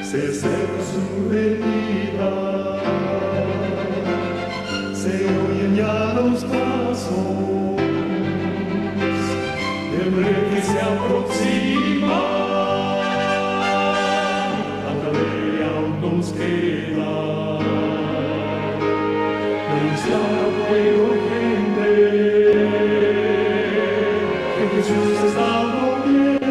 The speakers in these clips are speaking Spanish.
se acerca su venida, se oyen ya los pasos del rey que se aproxima, tanta ley aún nos queda, denunciar pueblo y gente que Jesús está volviendo.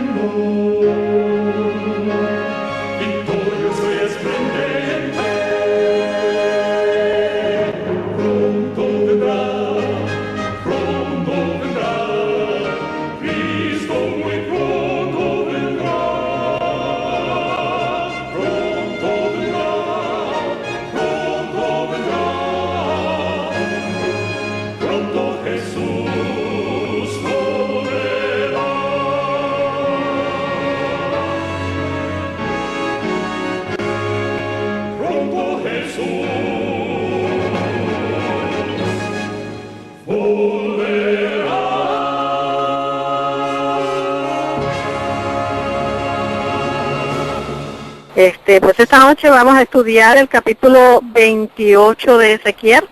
Pues esta noche vamos a estudiar el capítulo 28 de Ezequiel.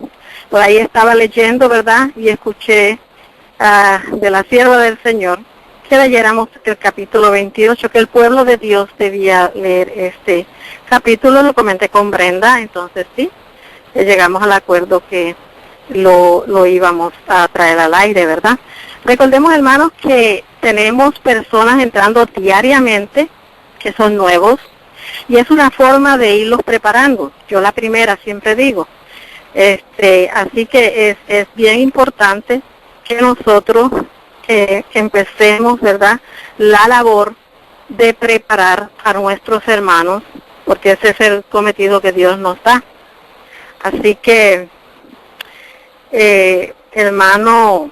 Por ahí estaba leyendo, ¿verdad? Y escuché de la sierva del Señor que leyéramos el capítulo 28, que el pueblo de Dios debía leer este capítulo. Lo comenté con Brenda, entonces sí, llegamos al acuerdo que lo íbamos a traer al aire, ¿verdad? Recordemos, hermanos, que tenemos personas entrando diariamente que son nuevos, y es una forma de irlos preparando. Yo la primera siempre digo. Así que es bien importante que nosotros empecemos, ¿verdad?, la labor de preparar a nuestros hermanos, porque ese es el cometido que Dios nos da. Así que, hermano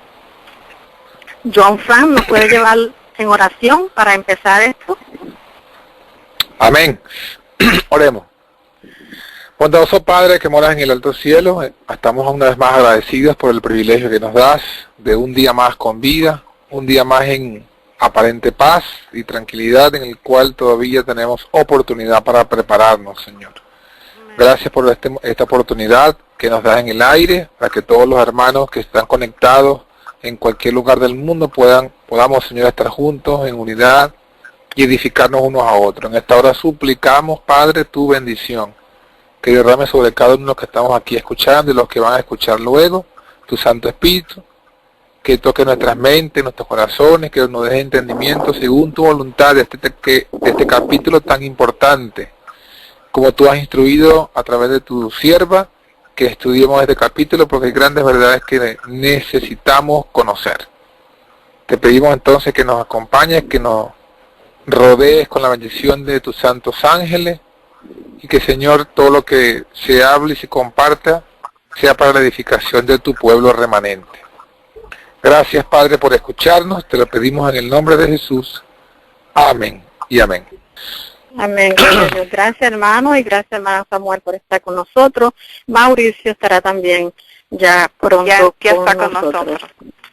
John Frank, ¿nos puede llevar en oración para empezar esto? Amén. Oremos. Bondadoso Padre que moras en el alto cielo, estamos una vez más agradecidos por el privilegio que nos das de un día más con vida, un día más en aparente paz y tranquilidad, en el cual todavía tenemos oportunidad para prepararnos, Señor. Gracias por esta oportunidad que nos das en el aire, para que todos los hermanos que están conectados en cualquier lugar del mundo podamos, Señor, estar juntos en unidad y edificarnos unos a otros. En esta hora suplicamos, Padre, tu bendición, que derrame sobre cada uno de los que estamos aquí escuchando y los que van a escuchar luego, tu Santo Espíritu, que toque nuestras mentes, nuestros corazones, que nos deje entendimiento según tu voluntad de este capítulo tan importante, como tú has instruido a través de tu sierva, que estudiemos este capítulo, porque hay grandes verdades que necesitamos conocer. Te pedimos entonces que nos acompañes, que nos rodees con la bendición de tus santos ángeles, y que, Señor, todo lo que se hable y se comparta sea para la edificación de tu pueblo remanente. Gracias, Padre, por escucharnos, te lo pedimos en el nombre de Jesús. Amén y amén. Amén. Gracias, hermano, y gracias, hermano Samuel, por estar con nosotros. Mauricio estará también ya pronto ya está con nosotros.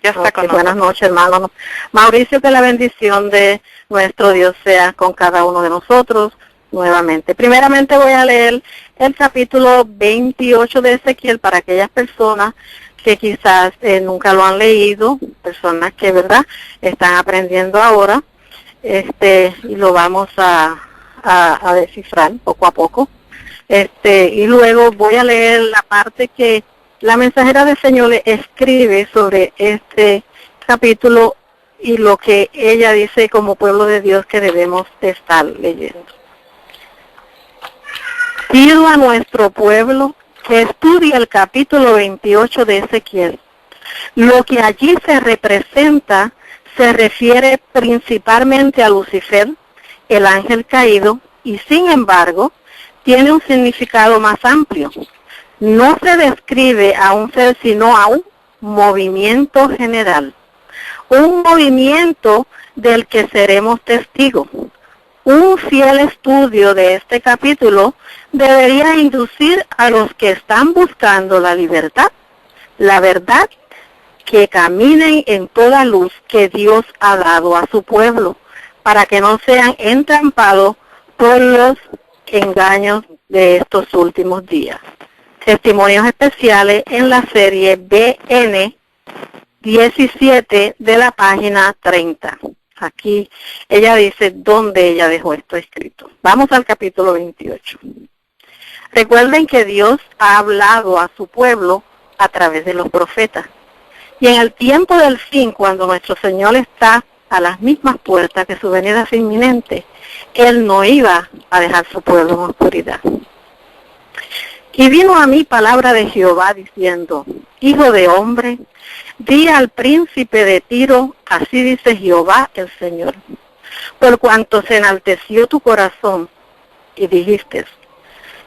Ya está con Buenas noches, hermano. Mauricio, que la bendición de nuestro Dios sea con cada uno de nosotros nuevamente. Primeramente voy a leer el capítulo 28 de Ezequiel para aquellas personas que quizás nunca lo han leído, personas que, ¿verdad?, están aprendiendo ahora, y lo vamos a descifrar poco a poco. Y luego voy a leer la parte que la mensajera del Señor le escribe sobre este capítulo y lo que ella dice como pueblo de Dios que debemos de estar leyendo. Pido a nuestro pueblo que estudie el capítulo 28 de Ezequiel. Lo que allí se representa se refiere principalmente a Lucifer, el ángel caído, y sin embargo tiene un significado más amplio. No se describe a un ser sino a un movimiento general, un movimiento del que seremos testigos. Un fiel estudio de este capítulo debería inducir a los que están buscando la libertad, la verdad, que caminen en toda luz que Dios ha dado a su pueblo, para que no sean entrampados por los engaños de estos últimos días. Testimonios especiales en la serie BN 17 de la página 30. Aquí ella dice dónde ella dejó esto escrito. Vamos al capítulo 28. Recuerden que Dios ha hablado a su pueblo a través de los profetas. Y en el tiempo del fin, cuando nuestro Señor está a las mismas puertas, que su venida es inminente, Él no iba a dejar su pueblo en oscuridad. Y vino a mí palabra de Jehová diciendo, Hijo de hombre, di al príncipe de Tiro, así dice Jehová el Señor, por cuanto se enalteció tu corazón, y dijiste,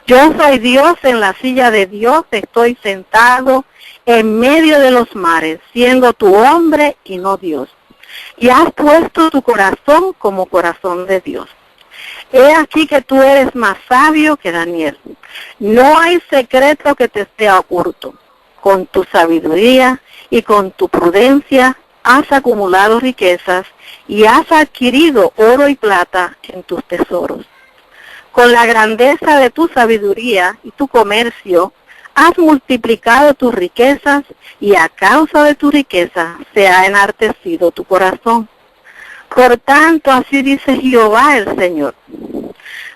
yo soy Dios en la silla de Dios, estoy sentado en medio de los mares, siendo tu hombre y no Dios. Y has puesto tu corazón como corazón de Dios. He aquí que tú eres más sabio que Daniel. No hay secreto que te sea oculto. Con tu sabiduría y con tu prudencia has acumulado riquezas y has adquirido oro y plata en tus tesoros. Con la grandeza de tu sabiduría y tu comercio has multiplicado tus riquezas y a causa de tu riqueza se ha enartecido tu corazón. Por tanto, así dice Jehová el Señor,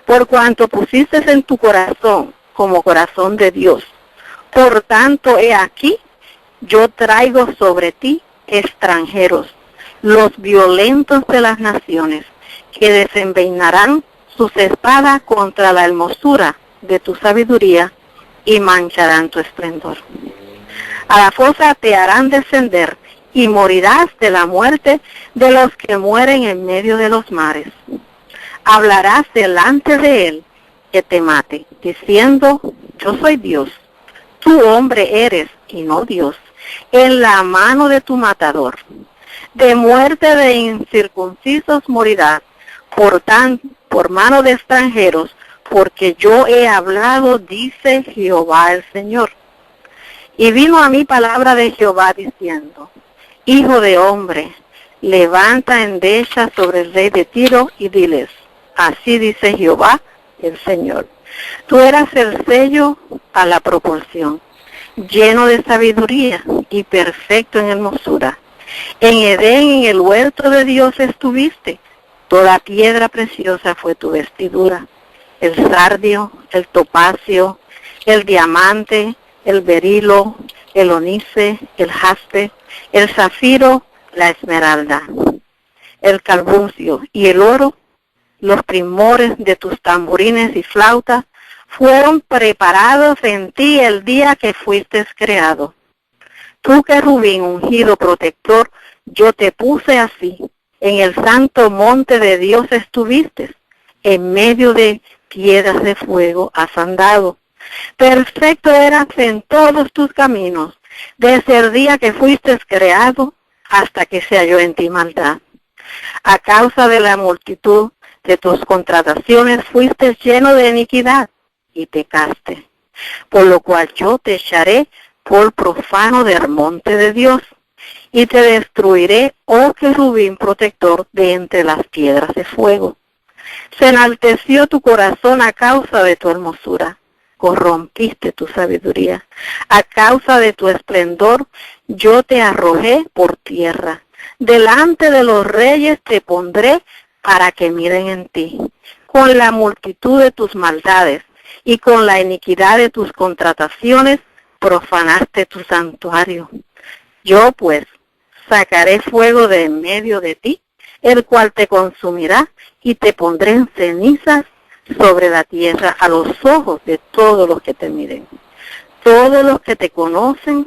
por cuanto pusiste en tu corazón como corazón de Dios, por tanto, he aquí, yo traigo sobre ti extranjeros, los violentos de las naciones, que desenvainarán sus espadas contra la hermosura de tu sabiduría y mancharán tu esplendor. A la fosa te harán descender y morirás de la muerte de los que mueren en medio de los mares. Hablarás delante de él que te mate, diciendo, yo soy Dios. Tú hombre eres y no Dios, en la mano de tu matador. De muerte de incircuncisos morirás, por mano de extranjeros, porque yo he hablado, dice Jehová el Señor. Y vino a mí palabra de Jehová diciendo, Hijo de hombre, levanta endecha sobre el rey de Tiro y diles, así dice Jehová el Señor. Tú eras el sello a la proporción, lleno de sabiduría y perfecto en hermosura. En Edén, en el huerto de Dios estuviste, toda piedra preciosa fue tu vestidura, el sardio, el topacio, el diamante, el berilo, el onice, el jaspe, el zafiro, la esmeralda, el carbuncio y el oro. Los primores de tus tamborines y flautas fueron preparados en ti el día que fuiste creado. Tú, querubín ungido protector, yo te puse así. En el santo monte de Dios estuviste. En medio de piedras de fuego has andado. Perfecto eras en todos tus caminos, desde el día que fuiste creado hasta que se halló en ti maldad. A causa de la multitud de tus contrataciones fuiste lleno de iniquidad y pecaste, por lo cual yo te echaré por profano del monte de Dios, y te destruiré, oh querubín protector, de entre las piedras de fuego. Se enalteció tu corazón a causa de tu hermosura, corrompiste tu sabiduría. A causa de tu esplendor, yo te arrojé por tierra. Delante de los reyes te pondré para que miren en ti. Con la multitud de tus maldades y con la iniquidad de tus contrataciones, profanaste tu santuario. Yo pues sacaré fuego de en medio de ti, el cual te consumirá, y te pondré en cenizas sobre la tierra a los ojos de todos los que te miren. Todos los que te conocen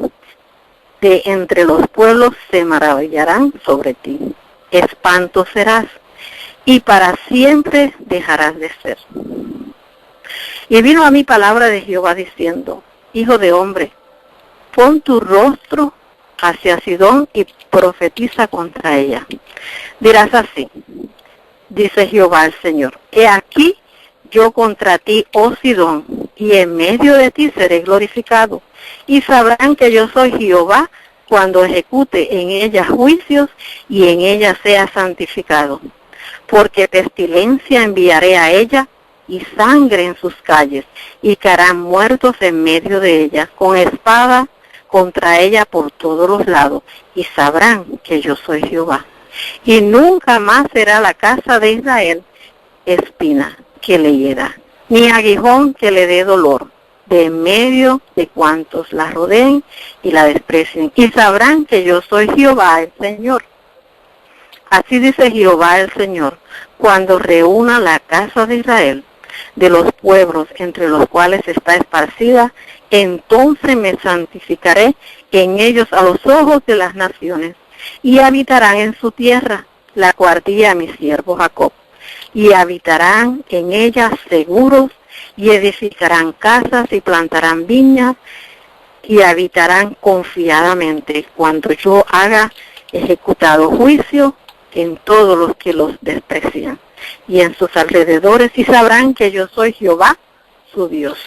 de entre los pueblos se maravillarán sobre ti. Espanto serás, y para siempre dejarás de ser. Y vino a mí palabra de Jehová diciendo, Hijo de hombre, pon tu rostro hacia Sidón y profetiza contra ella. Dirás así, dice Jehová el Señor, he aquí yo contra ti, oh Sidón, y en medio de ti seré glorificado, y sabrán que yo soy Jehová cuando ejecute en ella juicios y en ella sea santificado. Porque pestilencia enviaré a ella y sangre en sus calles, y caerán muertos en medio de ella, con espada contra ella por todos los lados, y sabrán que yo soy Jehová. Y nunca más será la casa de Israel espina que le hiera, ni aguijón que le dé dolor, de en medio de cuantos la rodeen y la desprecien. Y sabrán que yo soy Jehová el Señor. Así dice Jehová el Señor, cuando reúna la casa de Israel, de los pueblos entre los cuales está esparcida, entonces me santificaré en ellos a los ojos de las naciones, y habitarán en su tierra, la cual di a mi siervo Jacob, y habitarán en ella seguros, y edificarán casas y plantarán viñas, y habitarán confiadamente cuando yo haga ejecutado juicio en todos los que los desprecian, y en sus alrededores, y sabrán que yo soy Jehová, su Dios.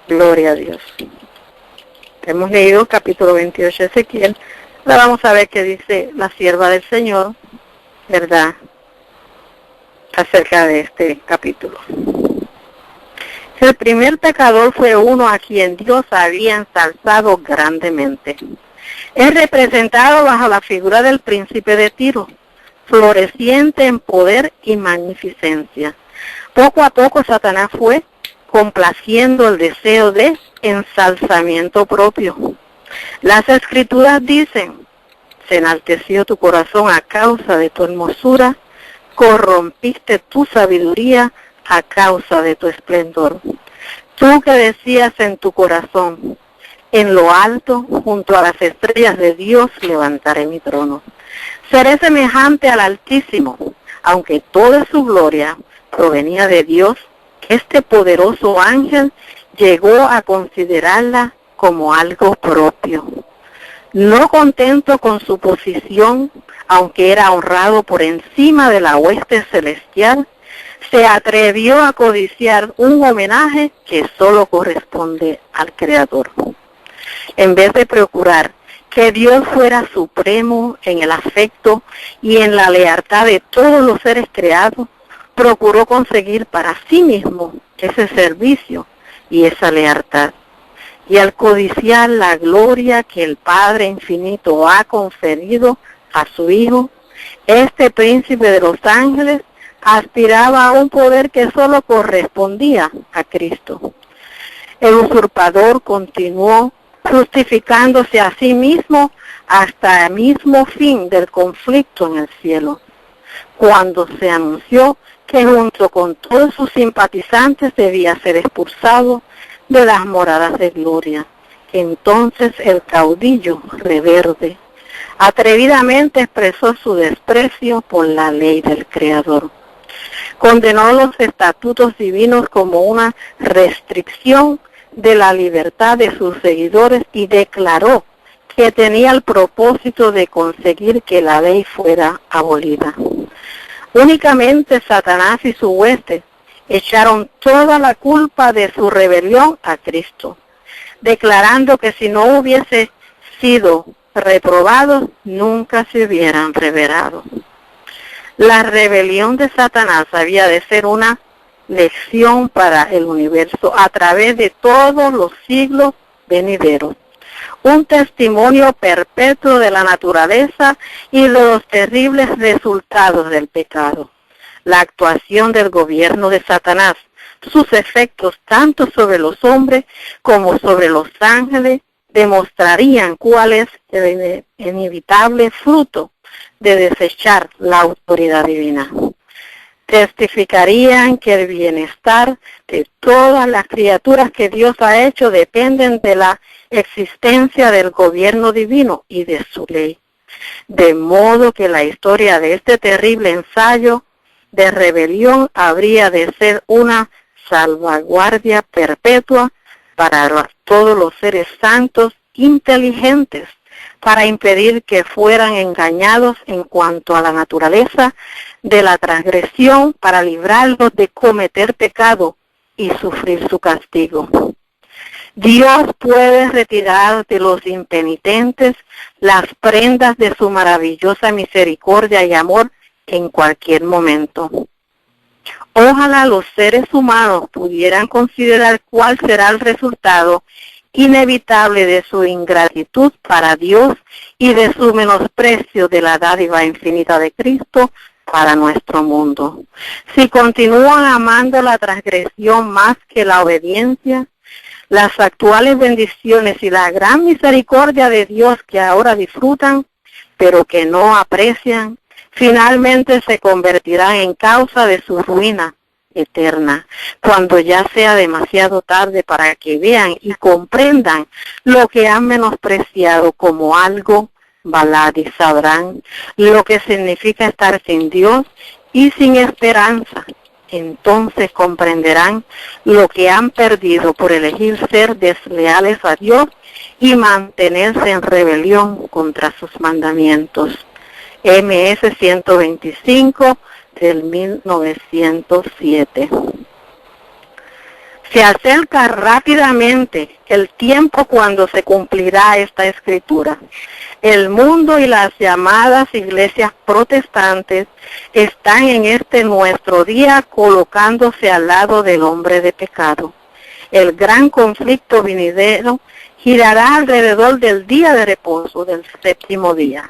Gloria a Dios. Hemos leído capítulo 28 de Ezequiel. Ahora vamos a ver qué dice la sierva del Señor, ¿verdad?, acerca de este capítulo. El primer pecador fue uno a quien Dios había ensalzado grandemente. Es representado bajo la figura del príncipe de Tiro, floreciente en poder y magnificencia. Poco a poco Satanás fue complaciendo el deseo de ensalzamiento propio. Las Escrituras dicen: se enalteció tu corazón a causa de tu hermosura, corrompiste tu sabiduría a causa de tu esplendor. Tú que decías en tu corazón: en lo alto, junto a las estrellas de Dios, levantaré mi trono. Seré semejante al Altísimo, aunque toda su gloria provenía de Dios. Este poderoso ángel llegó a considerarla como algo propio. No contento con su posición, aunque era honrado por encima de la hueste celestial, se atrevió a codiciar un homenaje que solo corresponde al Creador. En vez de procurar que Dios fuera supremo en el afecto y en la lealtad de todos los seres creados, procuró conseguir para sí mismo ese servicio y esa lealtad. Y al codiciar la gloria que el Padre Infinito ha conferido a su Hijo, este príncipe de los ángeles aspiraba a un poder que solo correspondía a Cristo. El usurpador continuó justificándose a sí mismo hasta el mismo fin del conflicto en el cielo, cuando se anunció que junto con todos sus simpatizantes debía ser expulsado de las moradas de gloria. Entonces el caudillo rebelde atrevidamente expresó su desprecio por la ley del Creador. Condenó los estatutos divinos como una restricción de la libertad de sus seguidores y declaró que tenía el propósito de conseguir que la ley fuera abolida. Únicamente Satanás y su hueste echaron toda la culpa de su rebelión a Cristo, declarando que si no hubiese sido reprobados, nunca se hubieran revelado. La rebelión de Satanás había de ser una lección para el universo a través de todos los siglos venideros, un testimonio perpetuo de la naturaleza y de los terribles resultados del pecado. La actuación del gobierno de Satanás, sus efectos tanto sobre los hombres como sobre los ángeles, demostrarían cuál es el inevitable fruto de desechar la autoridad divina. Testificarían que el bienestar de todas las criaturas que Dios ha hecho dependen de la existencia del gobierno divino y de su ley. De modo que la historia de este terrible ensayo de rebelión habría de ser una salvaguardia perpetua para todos los seres santos inteligentes, para impedir que fueran engañados en cuanto a la naturaleza de la transgresión, para librarlos de cometer pecado y sufrir su castigo. Dios puede retirar de los impenitentes las prendas de su maravillosa misericordia y amor en cualquier momento. Ojalá los seres humanos pudieran considerar cuál será el resultado inevitable de su ingratitud para Dios y de su menosprecio de la dádiva infinita de Cristo para nuestro mundo. Si continúan amando la transgresión más que la obediencia, las actuales bendiciones y la gran misericordia de Dios que ahora disfrutan, pero que no aprecian, finalmente se convertirán en causa de su ruina eterna, cuando ya sea demasiado tarde para que vean y comprendan lo que han menospreciado como algo balad, y sabrán lo que significa estar sin Dios y sin esperanza. Entonces comprenderán lo que han perdido por elegir ser desleales a Dios y mantenerse en rebelión contra sus mandamientos. MS 125 del 1907. Se acerca rápidamente el tiempo cuando se cumplirá esta escritura. El mundo y las llamadas iglesias protestantes están en este nuestro día colocándose al lado del hombre de pecado. El gran conflicto venidero girará alrededor del día de reposo del séptimo día.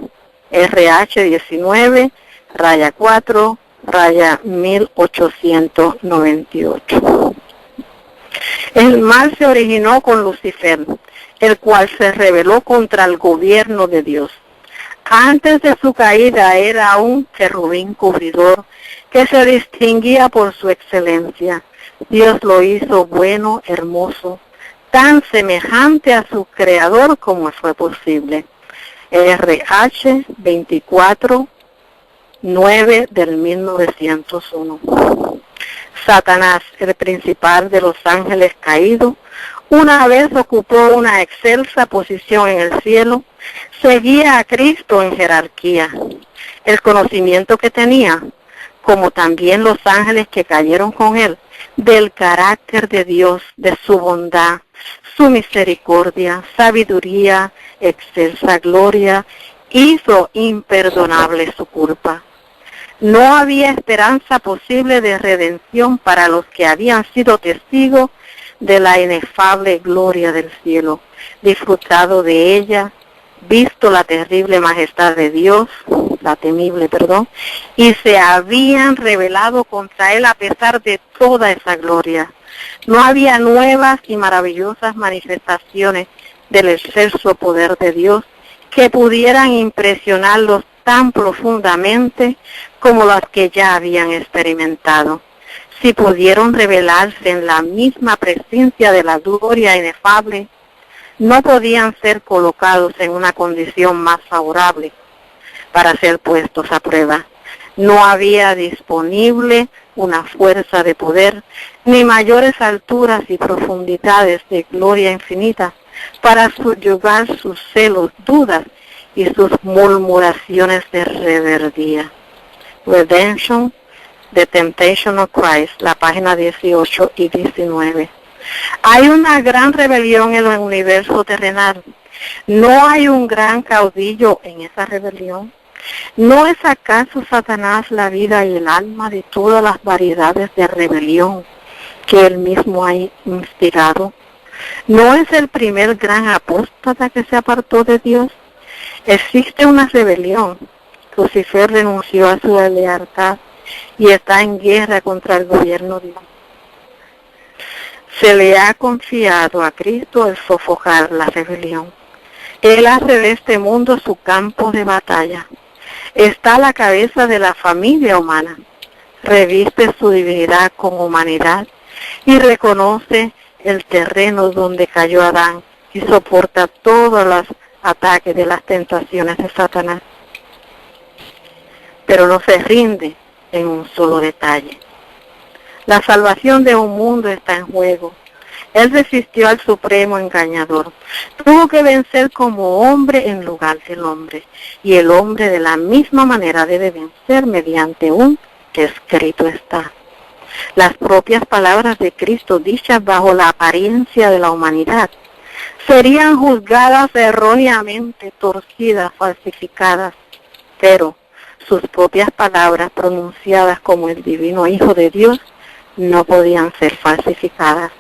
RH 19, raya 4, raya 1898. El mal se originó con Lucifer, el cual se rebeló contra el gobierno de Dios. Antes de su caída era un querubín cubridor que se distinguía por su excelencia. Dios lo hizo bueno, hermoso, tan semejante a su creador como fue posible. RH 24, 9 del 1901. Satanás, el principal de los ángeles caídos, una vez ocupó una excelsa posición en el cielo, seguía a Cristo en jerarquía. El conocimiento que tenía, como también los ángeles que cayeron con él, del carácter de Dios, de su bondad, su misericordia, sabiduría, excelsa gloria, hizo imperdonable su culpa. No había esperanza posible de redención para los que habían sido testigos de la inefable gloria del cielo, disfrutado de ella, visto la terrible majestad de Dios, la temible, y se habían rebelado contra él a pesar de toda esa gloria. No había nuevas y maravillosas manifestaciones del excelso poder de Dios que pudieran impresionarlos tan profundamente como las que ya habían experimentado. Si pudieron revelarse en la misma presencia de la gloria inefable, no podían ser colocados en una condición más favorable para ser puestos a prueba. No había disponible una fuerza de poder, ni mayores alturas y profundidades de gloria infinita para subyugar sus celos, dudas y sus murmuraciones de rebeldía. Redemption, The Temptation of Christ, la página 18 y 19. Hay una gran rebelión en el universo terrenal. ¿No hay un gran caudillo en esa rebelión? ¿No es acaso Satanás la vida y el alma de todas las variedades de rebelión que él mismo ha instigado? ¿No es el primer gran apóstata que se apartó de Dios? Existe una rebelión. Lucifer renunció a su lealtad y está en guerra contra el gobierno de Dios. Se le ha confiado a Cristo el sofocar la rebelión. Él hace de este mundo su campo de batalla. Está a la cabeza de la familia humana. Reviste su divinidad con humanidad y reconoce el terreno donde cayó Adán y soporta todos los ataques de las tentaciones de Satanás. Pero no se rinde en un solo detalle. La salvación de un mundo está en juego. Él resistió al supremo engañador. Tuvo que vencer como hombre en lugar del hombre. Y el hombre de la misma manera debe vencer mediante un escrito está. Las propias palabras de Cristo dichas bajo la apariencia de la humanidad serían juzgadas erróneamente, torcidas, falsificadas. Pero sus propias palabras pronunciadas como el divino Hijo de Dios no podían ser falsificadas.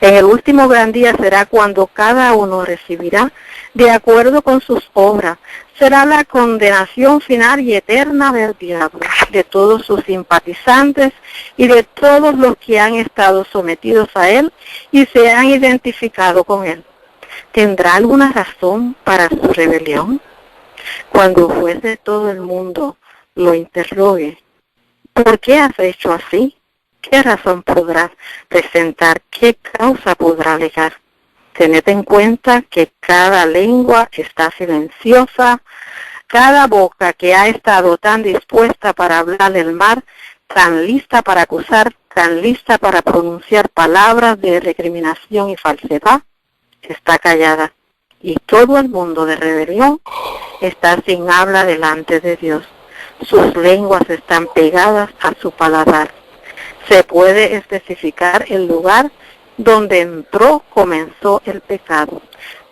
En el último gran día será cuando cada uno recibirá de acuerdo con sus obras. Será la condenación final y eterna del diablo, de todos sus simpatizantes y de todos los que han estado sometidos a él y se han identificado con él. ¿Tendrá alguna razón para su rebelión? Cuando el juez de todo el mundo lo interrogue, ¿por qué has hecho así? ¿Qué razón podrás presentar? ¿Qué causa podrá alegar? Tened en cuenta que cada lengua está silenciosa, cada boca que ha estado tan dispuesta para hablar del mal, tan lista para acusar, tan lista para pronunciar palabras de recriminación y falsedad, está callada. Y todo el mundo de rebelión está sin habla delante de Dios. Sus lenguas están pegadas a su paladar. Se puede especificar el lugar donde comenzó el pecado.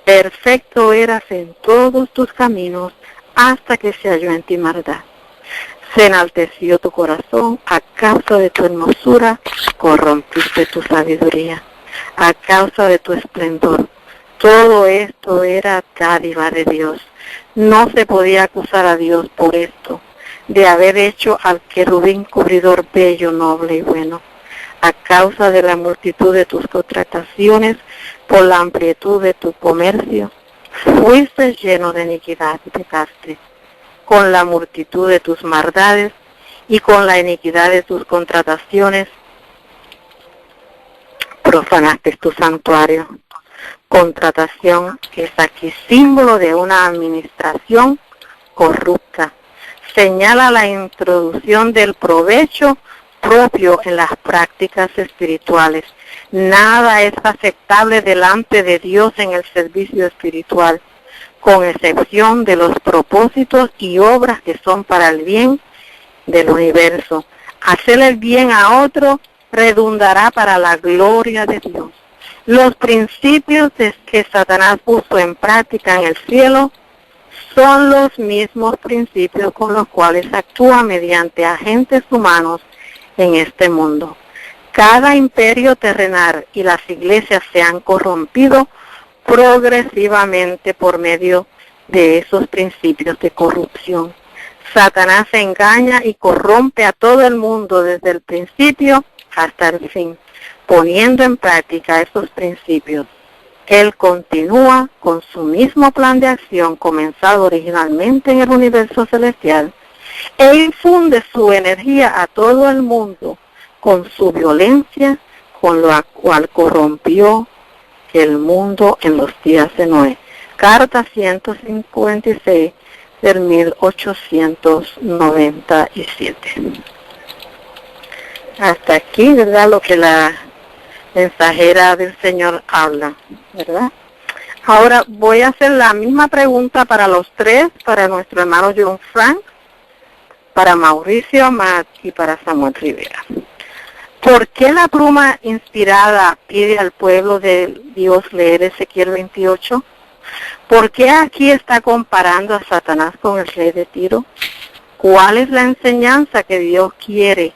Perfecto eras en todos tus caminos hasta que se halló en ti maldad. Se enalteció tu corazón a causa de tu hermosura, corrompiste tu sabiduría. A causa de tu esplendor, todo esto era dádiva de Dios. No se podía acusar a Dios por esto, de haber hecho al querubín cubridor bello, noble y bueno. A causa de la multitud de tus contrataciones, por la amplitud de tu comercio, fuiste lleno de iniquidad y pecaste. Con la multitud de tus maldades y con la iniquidad de tus contrataciones, profanaste tu santuario. Contratación es aquí símbolo de una administración corrupta. Señala la introducción del provecho propio en las prácticas espirituales. Nada es aceptable delante de Dios en el servicio espiritual, con excepción de los propósitos y obras que son para el bien del universo. Hacer el bien a otro redundará para la gloria de Dios. Los principios que Satanás puso en práctica en el cielo son los mismos principios con los cuales actúa mediante agentes humanos en este mundo. Cada imperio terrenal y las iglesias se han corrompido progresivamente por medio de esos principios de corrupción. Satanás engaña y corrompe a todo el mundo desde el principio hasta el fin, poniendo en práctica esos principios. Él continúa con su mismo plan de acción comenzado originalmente en el universo celestial e infunde su energía a todo el mundo con su violencia, con la cual corrompió el mundo en los días de Noé. Carta 156 del 1897. Hasta aquí, ¿verdad?, lo que la mensajera del Señor habla, ¿verdad? Ahora voy a hacer la misma pregunta para los tres, para nuestro hermano John Frank, para Mauricio Amat y para Samuel Rivera. ¿Por qué la pluma inspirada pide al pueblo de Dios leer Ezequiel 28? ¿Por qué aquí está comparando a Satanás con el rey de Tiro? ¿Cuál es la enseñanza que Dios quiere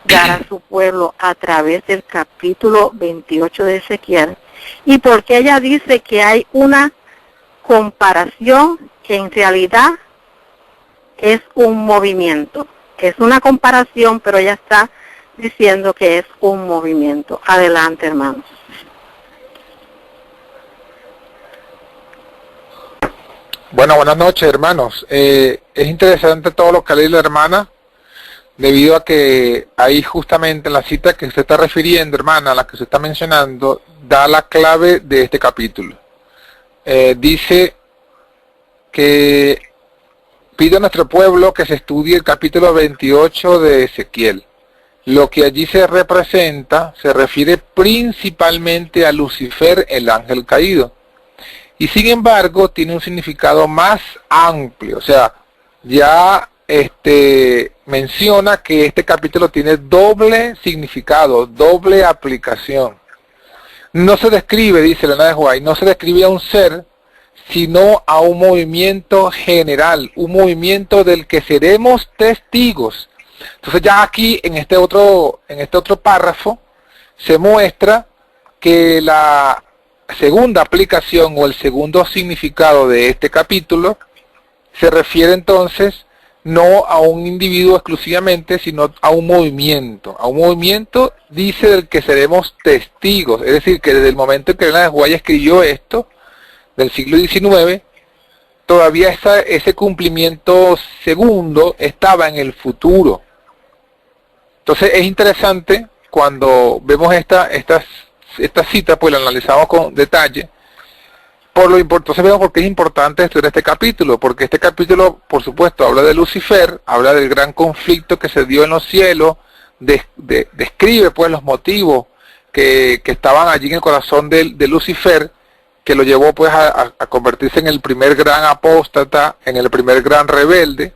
dar a su pueblo a través del capítulo 28 de Ezequiel? ¿Y por qué ella dice que hay una comparación que en realidad es un movimiento? Es una comparación, pero ella está diciendo que es un movimiento. Adelante, hermanos. Bueno, buenas noches, hermanos. Es interesante todo lo que ha leído la hermana, debido a que ahí justamente en la cita que usted está refiriendo, hermana, a la que se está mencionando, da la clave de este capítulo. Dice que pide a nuestro pueblo que se estudie el capítulo 28 de Ezequiel. Lo que allí se representa se refiere principalmente a Lucifer, el ángel caído. Y sin embargo tiene un significado más amplio, o sea, ya menciona que este capítulo tiene doble significado, doble aplicación. No se describe, dice Elena de White, no se describe a un ser, sino a un movimiento general, un movimiento del que seremos testigos. Entonces ya aquí en este otro párrafo se muestra que la segunda aplicación o el segundo significado de este capítulo se refiere entonces no a un individuo exclusivamente, sino a un movimiento. A un movimiento, dice, del que seremos testigos. Es decir, que desde el momento en que Elena de White escribió esto, del siglo XIX, todavía ese cumplimiento segundo estaba en el futuro. Entonces es interesante cuando vemos esta cita, pues la analizamos con detalle. Entonces vemos por qué es importante estudiar este capítulo, porque este capítulo, por supuesto, habla de Lucifer, habla del gran conflicto que se dio en los cielos, describe pues los motivos que estaban allí en el corazón de Lucifer, que lo llevó pues a convertirse en el primer gran apóstata, en el primer gran rebelde.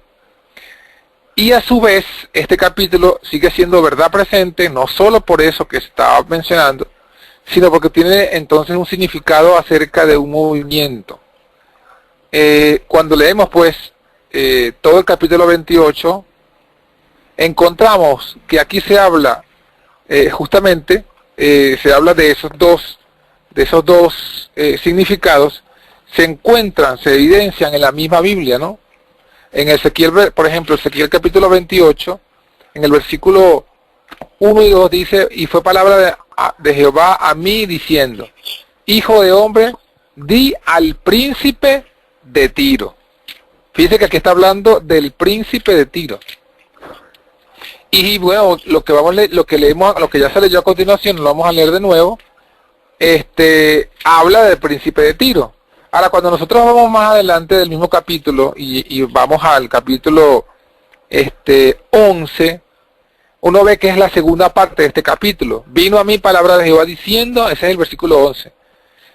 Y a su vez, este capítulo sigue siendo verdad presente, no solo por eso que estaba mencionando, sino porque tiene entonces un significado acerca de un movimiento. Cuando leemos pues todo el capítulo 28, encontramos que aquí se habla justamente, se habla de esos dos significados, se evidencian en la misma Biblia, ¿no? En Ezequiel, por ejemplo, Ezequiel capítulo 28, en el versículo 1 y 2 dice: y fue palabra de Jehová a mí diciendo, hijo de hombre, di al príncipe de Tiro. Fíjense que aquí está hablando del príncipe de Tiro. Y bueno, lo que ya se leyó a continuación, lo vamos a leer de nuevo. Habla del príncipe de Tiro. Ahora, cuando nosotros vamos más adelante del mismo capítulo y vamos al capítulo 11, uno ve que es la segunda parte de este capítulo. Vino a mí palabra de Jehová diciendo, ese es el versículo 11.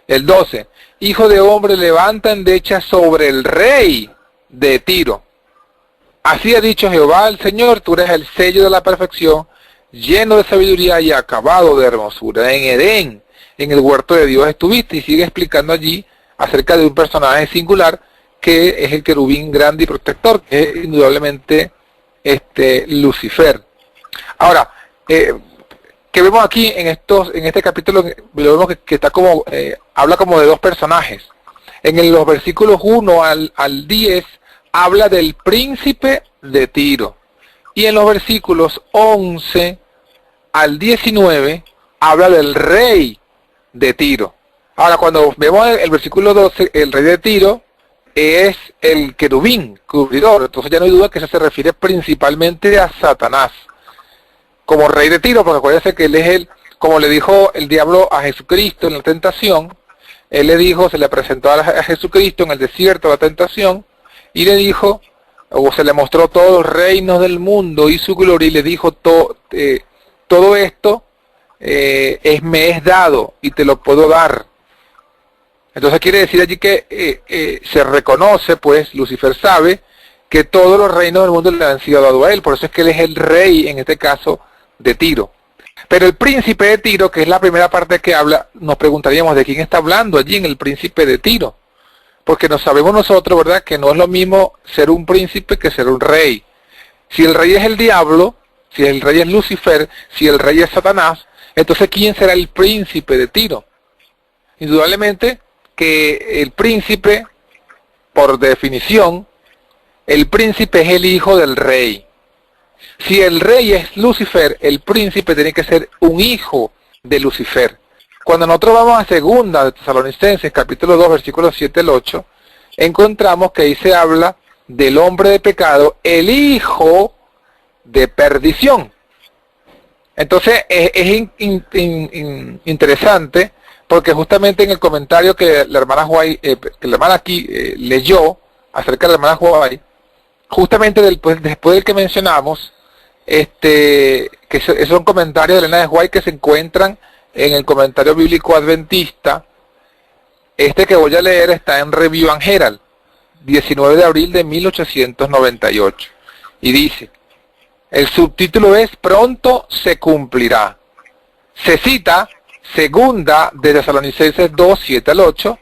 El 12, hijo de hombre, levanta endecha sobre el rey de Tiro. Así ha dicho Jehová el Señor, tú eres el sello de la perfección, lleno de sabiduría y acabado de hermosura. En Edén, en el huerto de Dios estuviste, y sigue explicando allí acerca de un personaje singular que es el querubín grande y protector, que es indudablemente Lucifer. Ahora, que vemos aquí en este capítulo, lo vemos que está como, habla como de dos personajes. En los versículos 1 al 10 habla del príncipe de Tiro, y en los versículos 11 al 19 habla del rey de Tiro. Ahora, cuando vemos el versículo 12, el rey de Tiro es el querubín cubridor, entonces ya no hay duda que eso se refiere principalmente a Satanás como rey de Tiro, porque acuérdense que él es como le dijo el diablo a Jesucristo en la tentación. Él le dijo, se le presentó a Jesucristo en el desierto de la tentación, y le dijo, o se le mostró todos los reinos del mundo y su gloria, y le dijo, todo esto me es dado y te lo puedo dar. Entonces quiere decir allí que se reconoce, pues Lucifer sabe que todos los reinos del mundo le han sido dados a él, por eso es que él es el rey, en este caso, de Tiro. Pero el príncipe de Tiro, que es la primera parte que habla, nos preguntaríamos de quién está hablando allí en el príncipe de Tiro. Porque no sabemos nosotros, ¿verdad?, que no es lo mismo ser un príncipe que ser un rey. Si el rey es el diablo, si el rey es Lucifer, si el rey es Satanás, entonces ¿quién será el príncipe de Tiro? Indudablemente que el príncipe, por definición, el príncipe es el hijo del rey. Si el rey es Lucifer, el príncipe tiene que ser un hijo de Lucifer. Cuando nosotros vamos a segunda de Tesalonicenses, capítulo 2, versículos 7 al 8, encontramos que ahí se habla del hombre de pecado, el hijo de perdición. Entonces es interesante, porque justamente en el comentario que la hermana White, que la hermana aquí leyó acerca de la hermana White, justamente después del que mencionamos, que son comentarios de Elena de White que se encuentran en el comentario bíblico adventista. Que voy a leer está en Review and Herald, 19 de abril de 1898, y dice, el subtítulo es Pronto se cumplirá. Se cita segunda de Tesalonicenses 2, 7 al 8,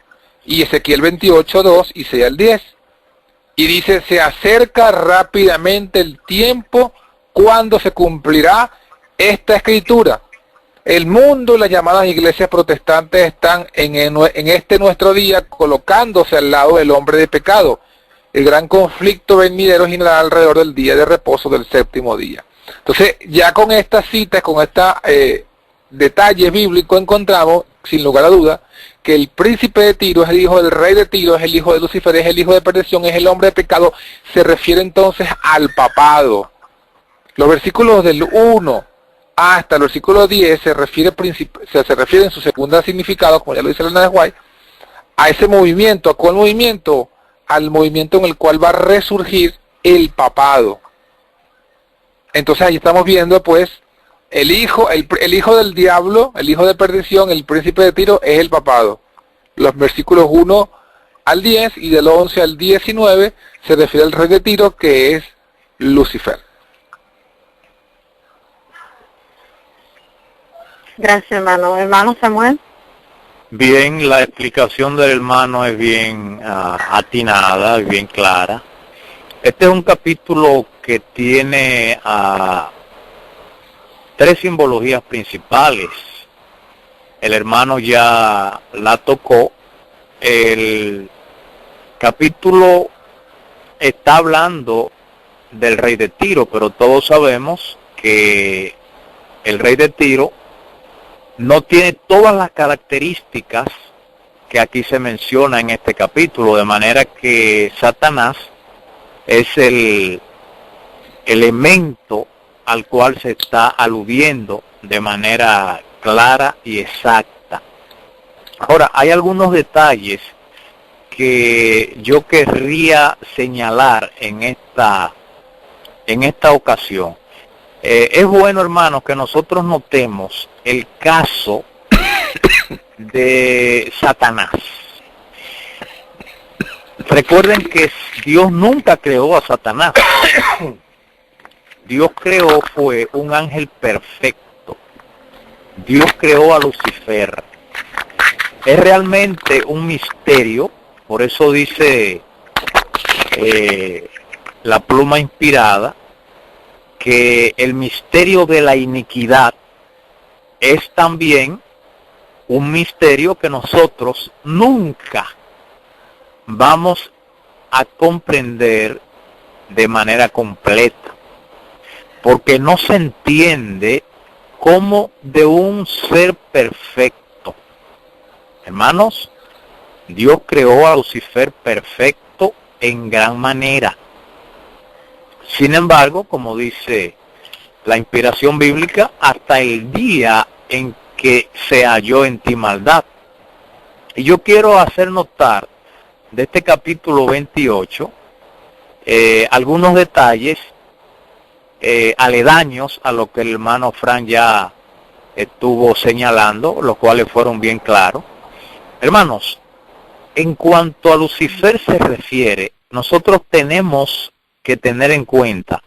y Ezequiel 28:2 y 6 al 10. Y dice, se acerca rápidamente el tiempo cuando se cumplirá esta escritura. El mundo y las llamadas iglesias protestantes están en este nuestro día colocándose al lado del hombre de pecado. El gran conflicto venidero girará alrededor del día de reposo del séptimo día. Entonces, ya con estas citas, con esta detalle bíblico, encontramos, sin lugar a duda, que el príncipe de Tiro es el hijo del rey de Tiro, es el hijo de Lucifer, es el hijo de perdición, es el hombre de pecado. Se refiere entonces al papado. Los versículos del 1 hasta el versículo 10 se refiere en su segunda significado, como ya lo dice Elena de White, a ese movimiento. ¿A cuál movimiento? Al movimiento en el cual va a resurgir el papado. Entonces ahí estamos viendo pues el hijo del diablo, el hijo de perdición, el príncipe de Tiro es el papado. Los versículos 1 al 10 y del 11 al 19 se refiere al rey de Tiro, que es Lucifer. Gracias, hermano. Hermano Samuel. Bien, la explicación del hermano es bien atinada, bien clara. Este es un capítulo que tiene tres simbologías principales. El hermano ya la tocó. El capítulo está hablando del rey de Tiro, pero todos sabemos que el rey de Tiro no tiene todas las características que aquí se menciona en este capítulo, de manera que Satanás es el elemento al cual se está aludiendo de manera clara y exacta. Ahora, hay algunos detalles que yo querría señalar en esta ocasión. Es bueno, hermanos, que nosotros notemos el caso de Satanás. Recuerden que Dios nunca creó a Satanás. Dios creó fue un ángel perfecto. Dios creó a Lucifer. Es realmente un misterio, por eso dice la pluma inspirada, que el misterio de la iniquidad es también un misterio que nosotros nunca vamos a comprender de manera completa, porque no se entiende cómo de un ser perfecto. Hermanos, Dios creó a Lucifer perfecto en gran manera. Sin embargo, como dice la inspiración bíblica, hasta el día en que se halló en ti maldad. Y yo quiero hacer notar de este capítulo 28 algunos detalles aledaños a lo que el hermano Fran ya estuvo señalando, los cuales fueron bien claros. Hermanos, en cuanto a Lucifer se refiere, nosotros tenemos que tener en cuenta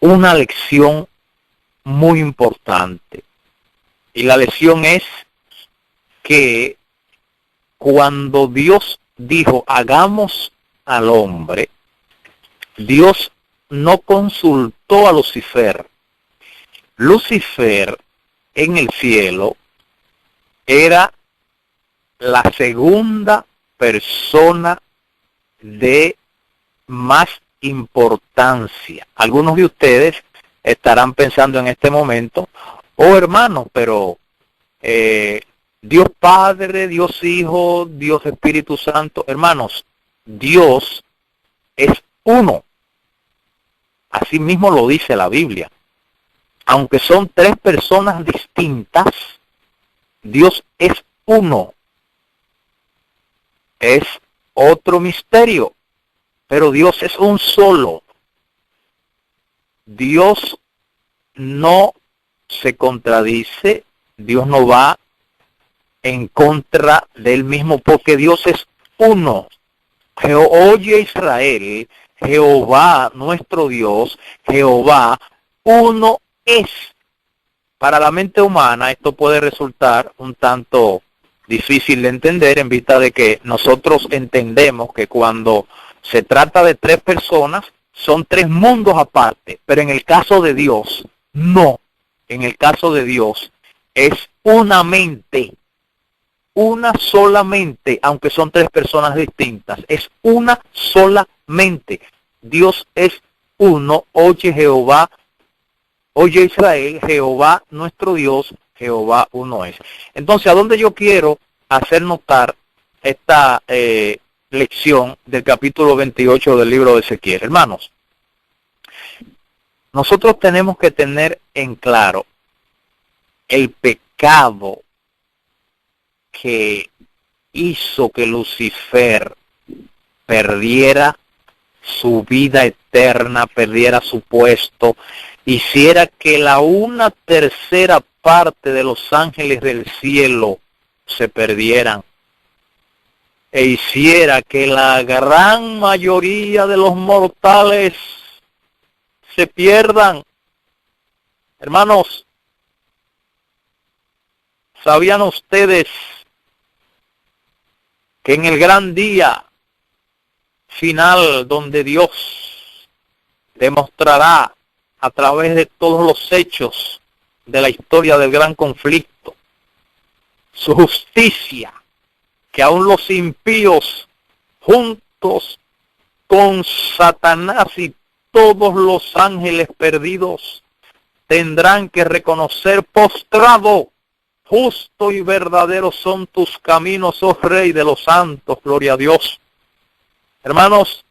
una lección muy importante. Y la lección es que cuando Dios dijo, hagamos al hombre, Dios no consultó a Lucifer. Lucifer en el cielo era la segunda persona de más importancia. Algunos de ustedes estarán pensando en este momento, oh hermano, pero Dios Padre, Dios Hijo, Dios Espíritu Santo. Hermanos, Dios es uno. Así mismo lo dice la Biblia. Aunque son tres personas distintas, Dios es uno. Es otro misterio. Pero Dios es un solo. Dios no se contradice, Dios no va en contra del mismo, porque Dios es uno. Oye Israel, Jehová nuestro Dios, Jehová uno es. Para la mente humana esto puede resultar un tanto difícil de entender en vista de que nosotros entendemos que cuando se trata de tres personas, son tres mundos aparte, pero en el caso de Dios, no. En el caso de Dios, es una mente, una sola mente, aunque son tres personas distintas, es una sola mente. Dios es uno. Oye Jehová, oye Israel, Jehová nuestro Dios, Jehová uno es. Entonces, ¿a dónde yo quiero hacer notar esta lección del capítulo 28 del libro de Ezequiel? Hermanos, nosotros tenemos que tener en claro el pecado que hizo que Lucifer perdiera su vida eterna, perdiera su puesto, hiciera que la 1/3 parte de los ángeles del cielo se perdieran, e hiciera que la gran mayoría de los mortales se pierdan. Hermanos, ¿sabían ustedes que en el gran día final, donde Dios demostrará a través de todos los hechos de la historia del gran conflicto su justicia, que aún los impíos, juntos con Satanás y todos los ángeles perdidos, tendrán que reconocer postrado: justo y verdadero son tus caminos, oh Rey de los santos, gloria a Dios. Hermanos,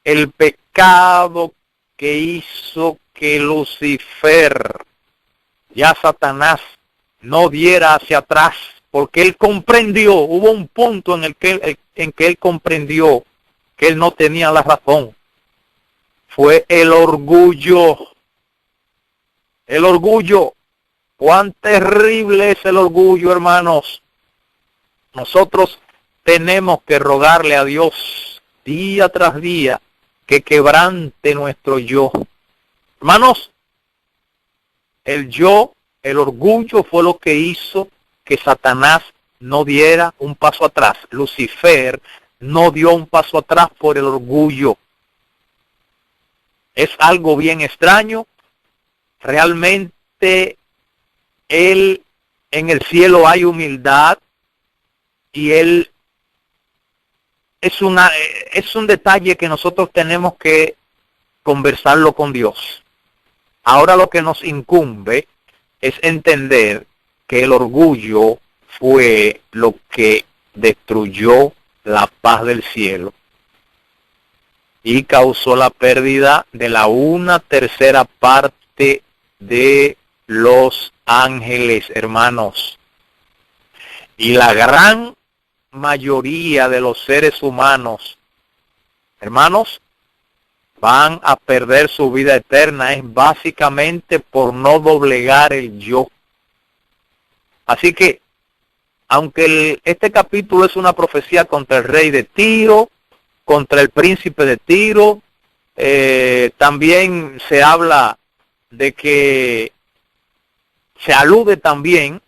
el pecado que hizo que Lucifer, ya Satanás, no diera hacia atrás, porque él comprendió, hubo un punto en que él comprendió que él no tenía la razón, fue el orgullo. El orgullo. Cuán terrible es el orgullo, hermanos. Nosotros tenemos que rogarle a Dios día tras día que quebrante nuestro yo. Hermanos, el yo, el orgullo fue lo que hizo que Satanás no diera un paso atrás. Lucifer no dio un paso atrás por el orgullo. Es algo bien extraño. Realmente en el cielo hay humildad, y es un detalle que nosotros tenemos que conversarlo con Dios. Ahora lo que nos incumbe es entender que el orgullo fue lo que destruyó la paz del cielo y causó la pérdida de la 1/3 parte de los ángeles, hermanos. Y la gran mayoría de los seres humanos, hermanos, van a perder su vida eterna. Es básicamente por no doblegar el yo. Así que, aunque este capítulo es una profecía contra el rey de Tiro, contra el príncipe de Tiro, también se habla de que se alude también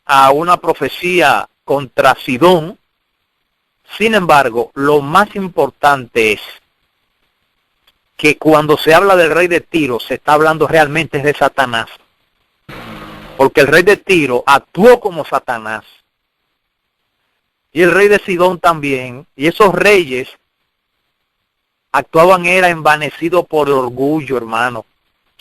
a una profecía contra Sidón. Sin embargo, lo más importante es que cuando se habla del rey de Tiro, se está hablando realmente de Satanás. Porque el rey de Tiro actuó como Satanás. Y el rey de Sidón también. Y esos reyes actuaban, era envanecido por el orgullo, hermano.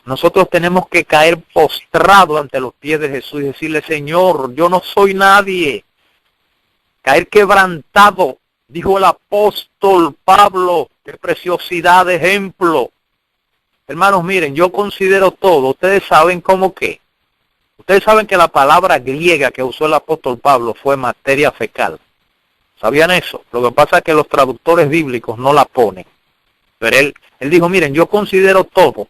Nosotros tenemos que caer postrado ante los pies de Jesús y decirle: Señor, yo no soy nadie. Caer quebrantado, dijo el apóstol Pablo. Qué preciosidad de ejemplo. Hermanos, miren, yo considero todo. Ustedes saben cómo qué. Ustedes saben que la palabra griega que usó el apóstol Pablo fue materia fecal. ¿Sabían eso? Lo que pasa es que los traductores bíblicos no la ponen. Pero él dijo: miren, yo considero todo.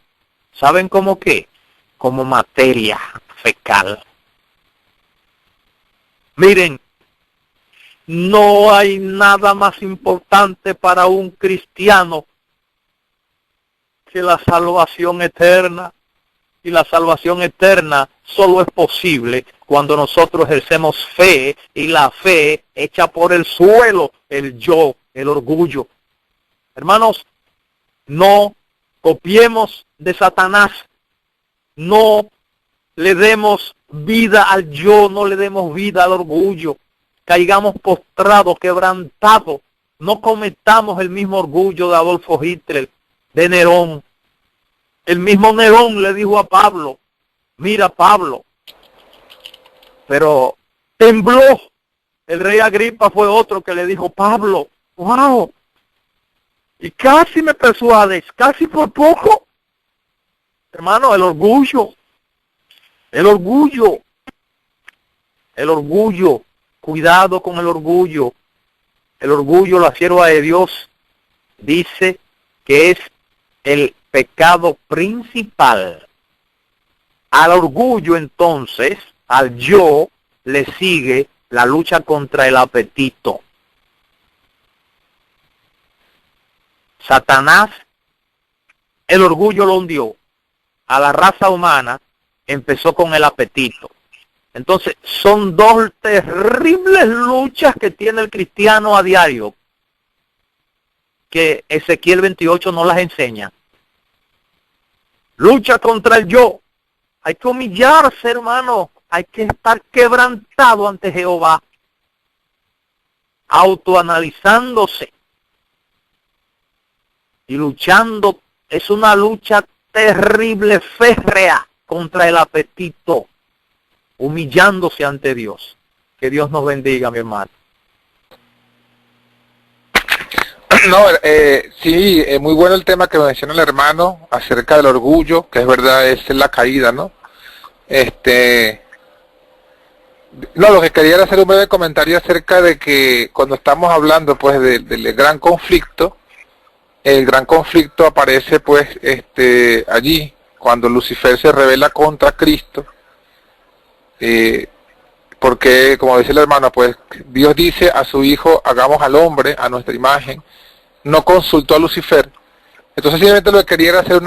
¿Saben cómo qué? Como materia fecal. Miren, no hay nada más importante para un cristiano que la salvación eterna. Y la salvación eterna solo es posible cuando nosotros ejercemos fe, y la fe echa por el suelo el yo, el orgullo. Hermanos, no copiemos de Satanás, no le demos vida al yo, no le demos vida al orgullo, caigamos postrados, quebrantados, no cometamos el mismo orgullo de Adolfo Hitler, de Nerón. El mismo Nerón le dijo a Pablo, mira Pablo, pero tembló. El rey Agripa fue otro que le dijo, Pablo, wow, y casi me persuades, casi por poco. Hermano, el orgullo, cuidado con el orgullo. El orgullo, la sierva de Dios dice que es el pecado principal. Al orgullo, entonces, al yo, le sigue la lucha contra el apetito. Satanás, el orgullo lo hundió. A la raza humana empezó con el apetito. Entonces, son dos terribles luchas que tiene el cristiano a diario, que Ezequiel 28 no las enseña. Lucha contra el yo. Hay que humillarse, hermano. Hay que estar quebrantado ante Jehová, autoanalizándose y luchando. Es una lucha terrible, férrea, contra el apetito, humillándose ante Dios. Que Dios nos bendiga, mi hermano. No, sí, muy bueno el tema que menciona el hermano acerca del orgullo, que es verdad, es la caída, ¿no? No, lo que quería era hacer un breve comentario acerca de que cuando estamos hablando, pues, del gran conflicto, el gran conflicto aparece, pues, allí, cuando Lucifer se rebela contra Cristo, porque, como dice el hermano, pues, Dios dice a su Hijo, hagamos al hombre a nuestra imagen, no consultó a Lucifer. Entonces simplemente lo que quería era hacer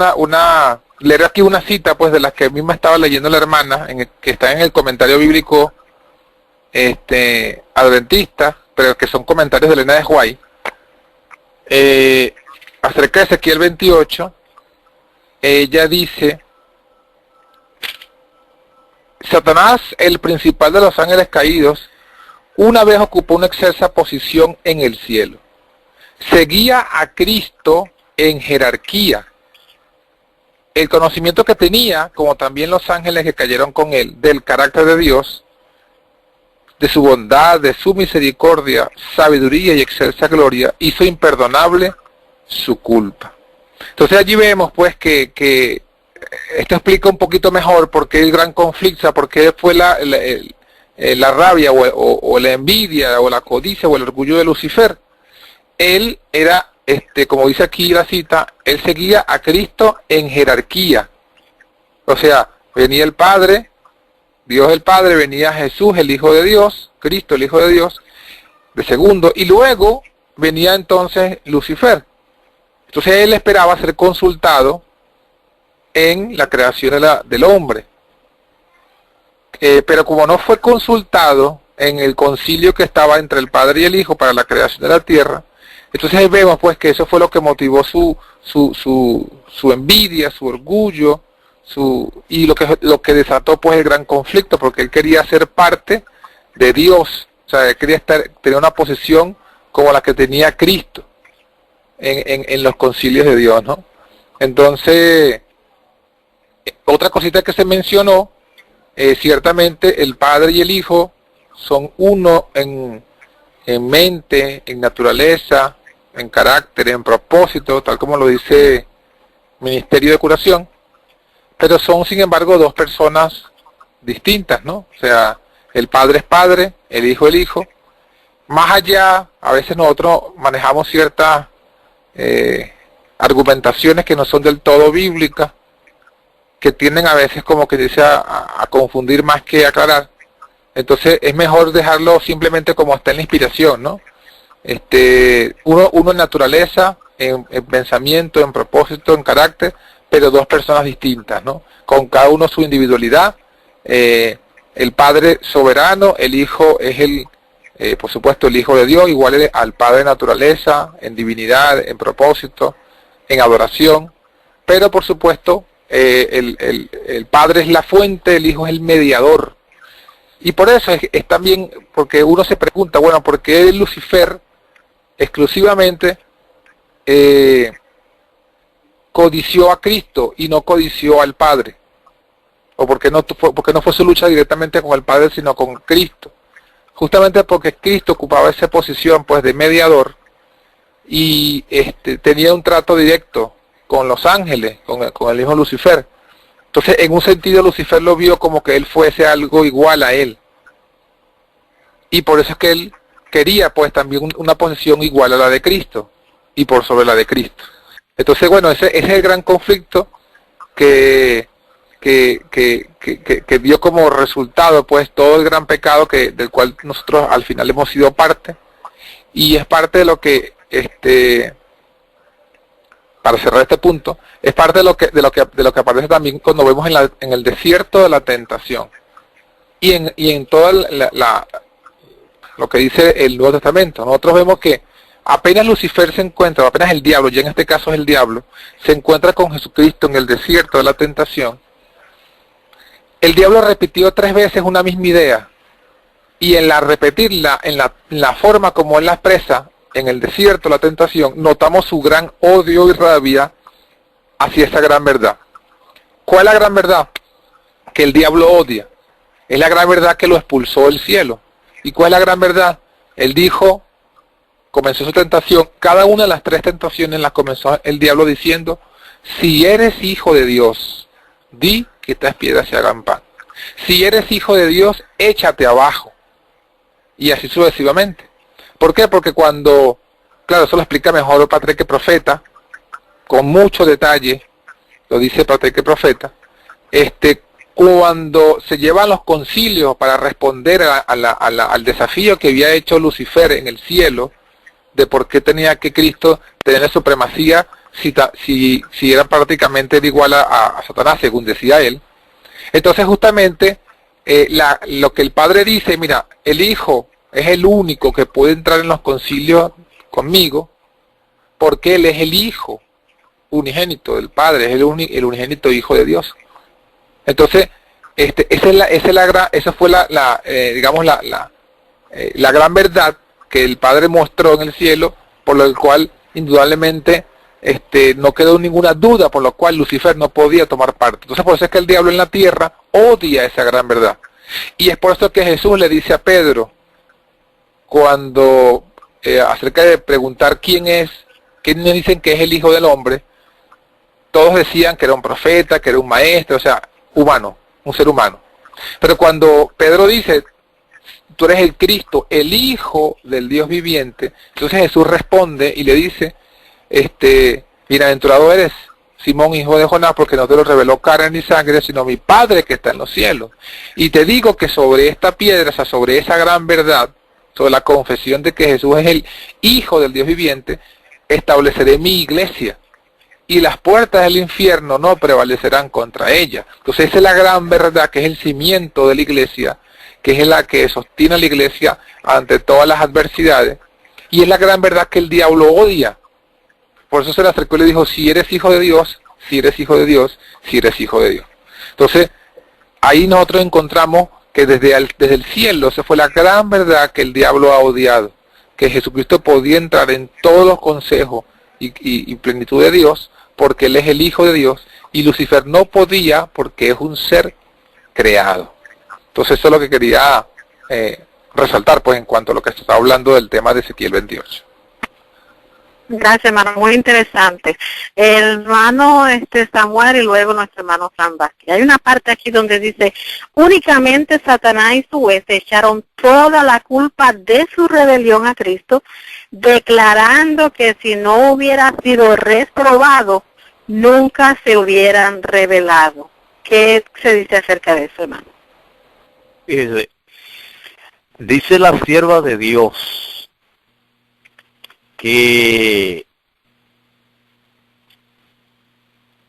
leer aquí una cita, pues, de las que misma estaba leyendo la hermana, que está en el comentario bíblico adventista, pero que son comentarios de Elena de White, acerca de Ezequiel 28. Ella dice: Satanás, el principal de los ángeles caídos, una vez ocupó una excelsa posición en el cielo. Seguía a Cristo en jerarquía. El conocimiento que tenía, como también los ángeles que cayeron con él, del carácter de Dios, de su bondad, de su misericordia, sabiduría y excelsa gloria, hizo imperdonable su culpa. Entonces allí vemos, pues, que esto explica un poquito mejor por qué el gran conflicto, por qué fue la rabia o la envidia o la codicia o el orgullo de Lucifer. Él era, como dice aquí la cita, él seguía a Cristo en jerarquía. O sea, venía el Padre, Dios el Padre, venía Jesús, el Hijo de Dios, Cristo, el Hijo de Dios, de segundo, y luego venía entonces Lucifer. Entonces él esperaba ser consultado en la creación del hombre. Pero como no fue consultado en el concilio que estaba entre el Padre y el Hijo para la creación de la tierra, entonces ahí vemos, pues, que eso fue lo que motivó su envidia, su orgullo, y lo que desató, pues, el gran conflicto, porque él quería ser parte de Dios. O sea, él quería tener una posición como la que tenía Cristo en los concilios de Dios, ¿no? Entonces, otra cosita que se mencionó, ciertamente el Padre y el Hijo son uno en mente, en naturaleza, en carácter, en propósito, tal como lo dice Ministerio de Curación, pero son, sin embargo, dos personas distintas, ¿no? O sea, el Padre es Padre, el Hijo es el Hijo. Más allá, a veces nosotros manejamos ciertas argumentaciones que no son del todo bíblicas, que tienden a veces, como que dice, a confundir más que aclarar. Entonces es mejor dejarlo simplemente como está en la inspiración, ¿no? Uno en naturaleza, en pensamiento, en propósito, en carácter, pero dos personas distintas, ¿no? Con cada uno su individualidad. El Padre soberano, el Hijo es por supuesto, el Hijo de Dios, igual al Padre en naturaleza, en divinidad, en propósito, en adoración, pero por supuesto, el Padre es la fuente, el Hijo es el mediador. Y por eso es también, porque uno se pregunta, bueno, ¿por qué Lucifer exclusivamente codició a Cristo y no codició al Padre? ¿O por qué no fue su lucha directamente con el Padre, sino con Cristo? Justamente porque Cristo ocupaba esa posición pues de mediador y tenía un trato directo con los ángeles, con el hijo Lucifer. Entonces, en un sentido, Lucifer lo vio como que él fuese algo igual a él. Y por eso es que él quería pues también una posición igual a la de Cristo y por sobre la de Cristo. Entonces, bueno, ese es el gran conflicto que dio como resultado pues todo el gran pecado del cual nosotros al final hemos sido parte, y es parte de lo que para cerrar este punto, es parte de lo que aparece también cuando vemos en el desierto de la tentación y en toda lo que dice el Nuevo Testamento. Nosotros vemos que apenas Lucifer se encuentra, apenas el diablo, ya en este caso es el diablo, se encuentra con Jesucristo en el desierto de la tentación. El diablo repitió 3 veces una misma idea, y en la repetirla, en la forma como él la expresa, en el desierto, la tentación, notamos su gran odio y rabia hacia esa gran verdad. ¿Cuál es la gran verdad? Que el diablo odia. Es la gran verdad que lo expulsó del cielo. ¿Y cuál es la gran verdad? Él dijo, comenzó su tentación, cada una de las 3 tentaciones las comenzó el diablo diciendo, si eres hijo de Dios, di que estas piedras se hagan pan. Si eres hijo de Dios, échate abajo. Y así sucesivamente. ¿Por qué? Porque cuando, claro, eso lo explica mejor Patrick Profeta, con mucho detalle, lo dice Patrick Profeta, cuando se llevan los concilios para responder al desafío que había hecho Lucifer en el cielo, de por qué tenía que Cristo tener la supremacía si era prácticamente igual a Satanás, según decía él. Entonces justamente lo que el Padre dice, mira, el Hijo es el único que puede entrar en los concilios conmigo, porque Él es el Hijo unigénito del Padre, es el unigénito Hijo de Dios. Entonces, esa fue la gran verdad que el Padre mostró en el cielo, por lo cual indudablemente no quedó ninguna duda, por lo cual Lucifer no podía tomar parte. Entonces por eso es que el diablo en la tierra odia esa gran verdad. Y es por eso que Jesús le dice a Pedro, cuando acerca de preguntar quiénes dicen que es el Hijo del Hombre, todos decían que era un profeta, que era un maestro, o sea, humano, un ser humano. Pero cuando Pedro dice, tú eres el Cristo, el Hijo del Dios viviente, entonces Jesús responde y le dice, bienaventurado eres, Simón, hijo de Jonás, porque no te lo reveló carne ni sangre, sino mi Padre que está en los cielos. Y te digo que sobre esta piedra, o sea, sobre esa gran verdad, sobre la confesión de que Jesús es el Hijo del Dios viviente, estableceré mi iglesia, y las puertas del infierno no prevalecerán contra ella. Entonces esa es la gran verdad, que es el cimiento de la iglesia, que es la que sostiene a la iglesia ante todas las adversidades, y es la gran verdad que el diablo odia. Por eso se le acercó y le dijo, si eres hijo de Dios, si eres hijo de Dios, si eres hijo de Dios. Entonces, ahí nosotros encontramos que desde el cielo se fue la gran verdad que el diablo ha odiado, que Jesucristo podía entrar en todos los consejos y plenitud de Dios, porque Él es el Hijo de Dios, y Lucifer no podía porque es un ser creado. Entonces eso es lo que quería resaltar pues en cuanto a lo que se está hablando del tema de Ezequiel 28. Gracias, hermano, muy interesante. El hermano Samuel y luego nuestro hermano Fran Vázquez. Hay una parte aquí donde dice, únicamente Satanás y su hueste echaron toda la culpa de su rebelión a Cristo, declarando que si no hubiera sido reprobado, nunca se hubieran revelado. ¿Qué se dice acerca de eso, hermano? Fíjese, dice la sierva de Dios que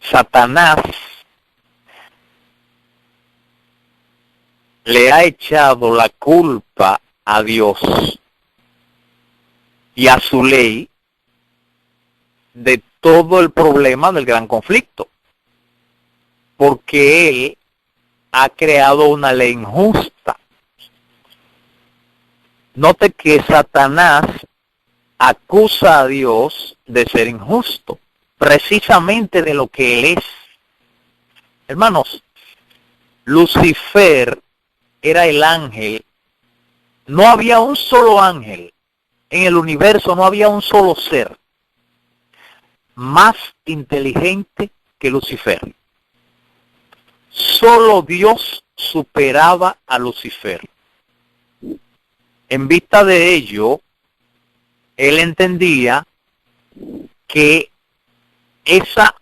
Satanás le ha echado la culpa a Dios y a su ley de todo el problema del gran conflicto, porque él ha creado una ley injusta. Note que Satanás acusa a Dios de ser injusto, precisamente de lo que él es. Hermanos, Lucifer era el ángel. No había un solo ángel en el universo, no había un solo ser más inteligente que Lucifer. Solo Dios superaba a Lucifer. En vista de ello, él entendía que esa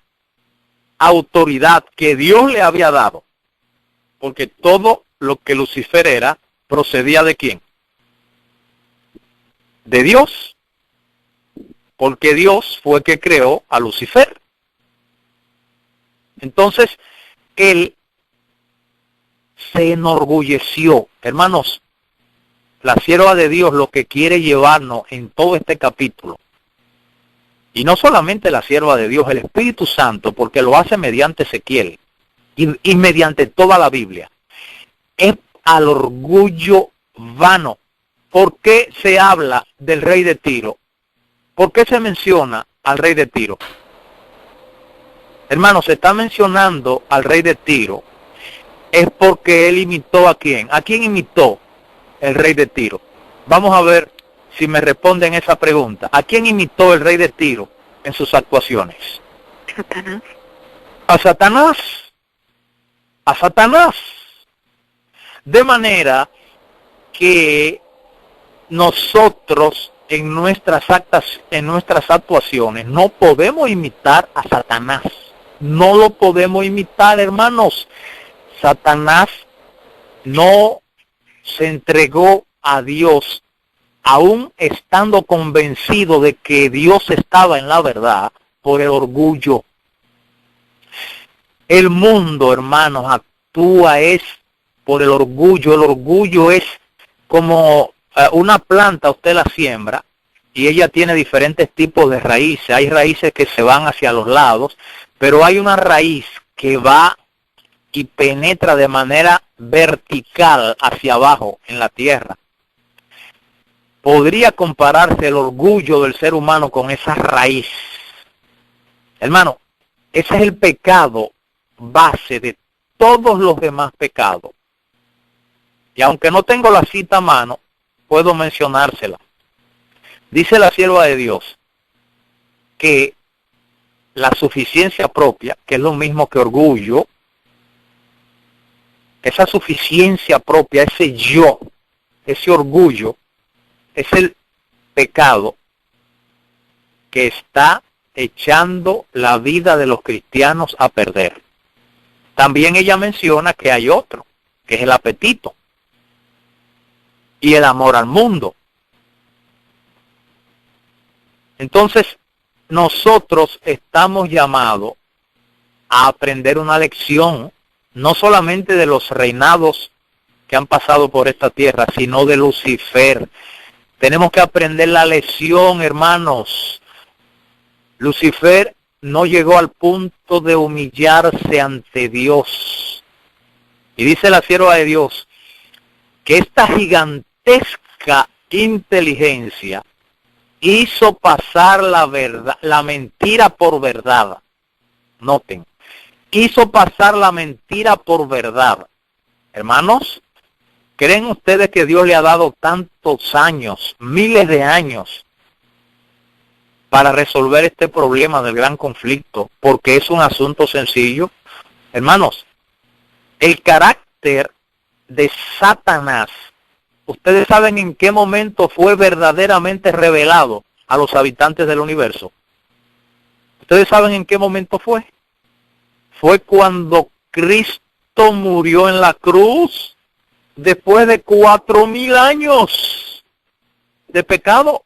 autoridad que Dios le había dado, porque todo lo que Lucifer era, procedía ¿de quién? De Dios, porque Dios fue el que creó a Lucifer. Entonces, él se enorgulleció. Hermanos, la sierva de Dios lo que quiere llevarnos en todo este capítulo, y no solamente la sierva de Dios, el Espíritu Santo, porque lo hace mediante Ezequiel y mediante toda la Biblia, es al orgullo vano. ¿Por qué se habla del rey de Tiro? ¿Por qué se menciona al rey de Tiro? Hermanos, se está mencionando al rey de Tiro, es porque él imitó ¿a quién? ¿A quién imitó el rey de Tiro? Vamos a ver si me responden esa pregunta. ¿A quién imitó el rey de Tiro en sus actuaciones? Satanás. A Satanás. A Satanás. De manera que nosotros en nuestras actuaciones no podemos imitar a Satanás. No lo podemos imitar, hermanos. Satanás no se entregó a Dios, aún estando convencido de que Dios estaba en la verdad, por el orgullo. El mundo, hermanos, actúa es por el orgullo. El orgullo es como una planta, usted la siembra y ella tiene diferentes tipos de raíces. Hay raíces que se van hacia los lados, pero hay una raíz que va y penetra de manera vertical hacia abajo en la tierra. Podría compararse el orgullo del ser humano con esa raíz. Hermano, ese es el pecado base de todos los demás pecados. Y aunque no tengo la cita a mano, puedo mencionársela. Dice la sierva de Dios que la suficiencia propia, que es lo mismo que orgullo, esa suficiencia propia, ese yo, ese orgullo, es el pecado que está echando la vida de los cristianos a perder. También ella menciona que hay otro, que es el apetito y el amor al mundo. Entonces, nosotros estamos llamados a aprender una lección, no solamente de los reinados que han pasado por esta tierra, sino de Lucifer. Tenemos que aprender la lección, hermanos. Lucifer no llegó al punto de humillarse ante Dios. Y dice la sierva de Dios que esta gigantesca inteligencia hizo pasar la verdad, la mentira por verdad. Noten, hizo pasar la mentira por verdad. Hermanos, ¿creen ustedes que Dios le ha dado tantos años, miles de años, para resolver este problema del gran conflicto? Porque es un asunto sencillo. Hermanos, el carácter de Satanás, ¿ustedes saben en qué momento fue verdaderamente revelado a los habitantes del universo? ¿Ustedes saben en qué momento fue? Fue cuando Cristo murió en la cruz, después de 4000 años de pecado.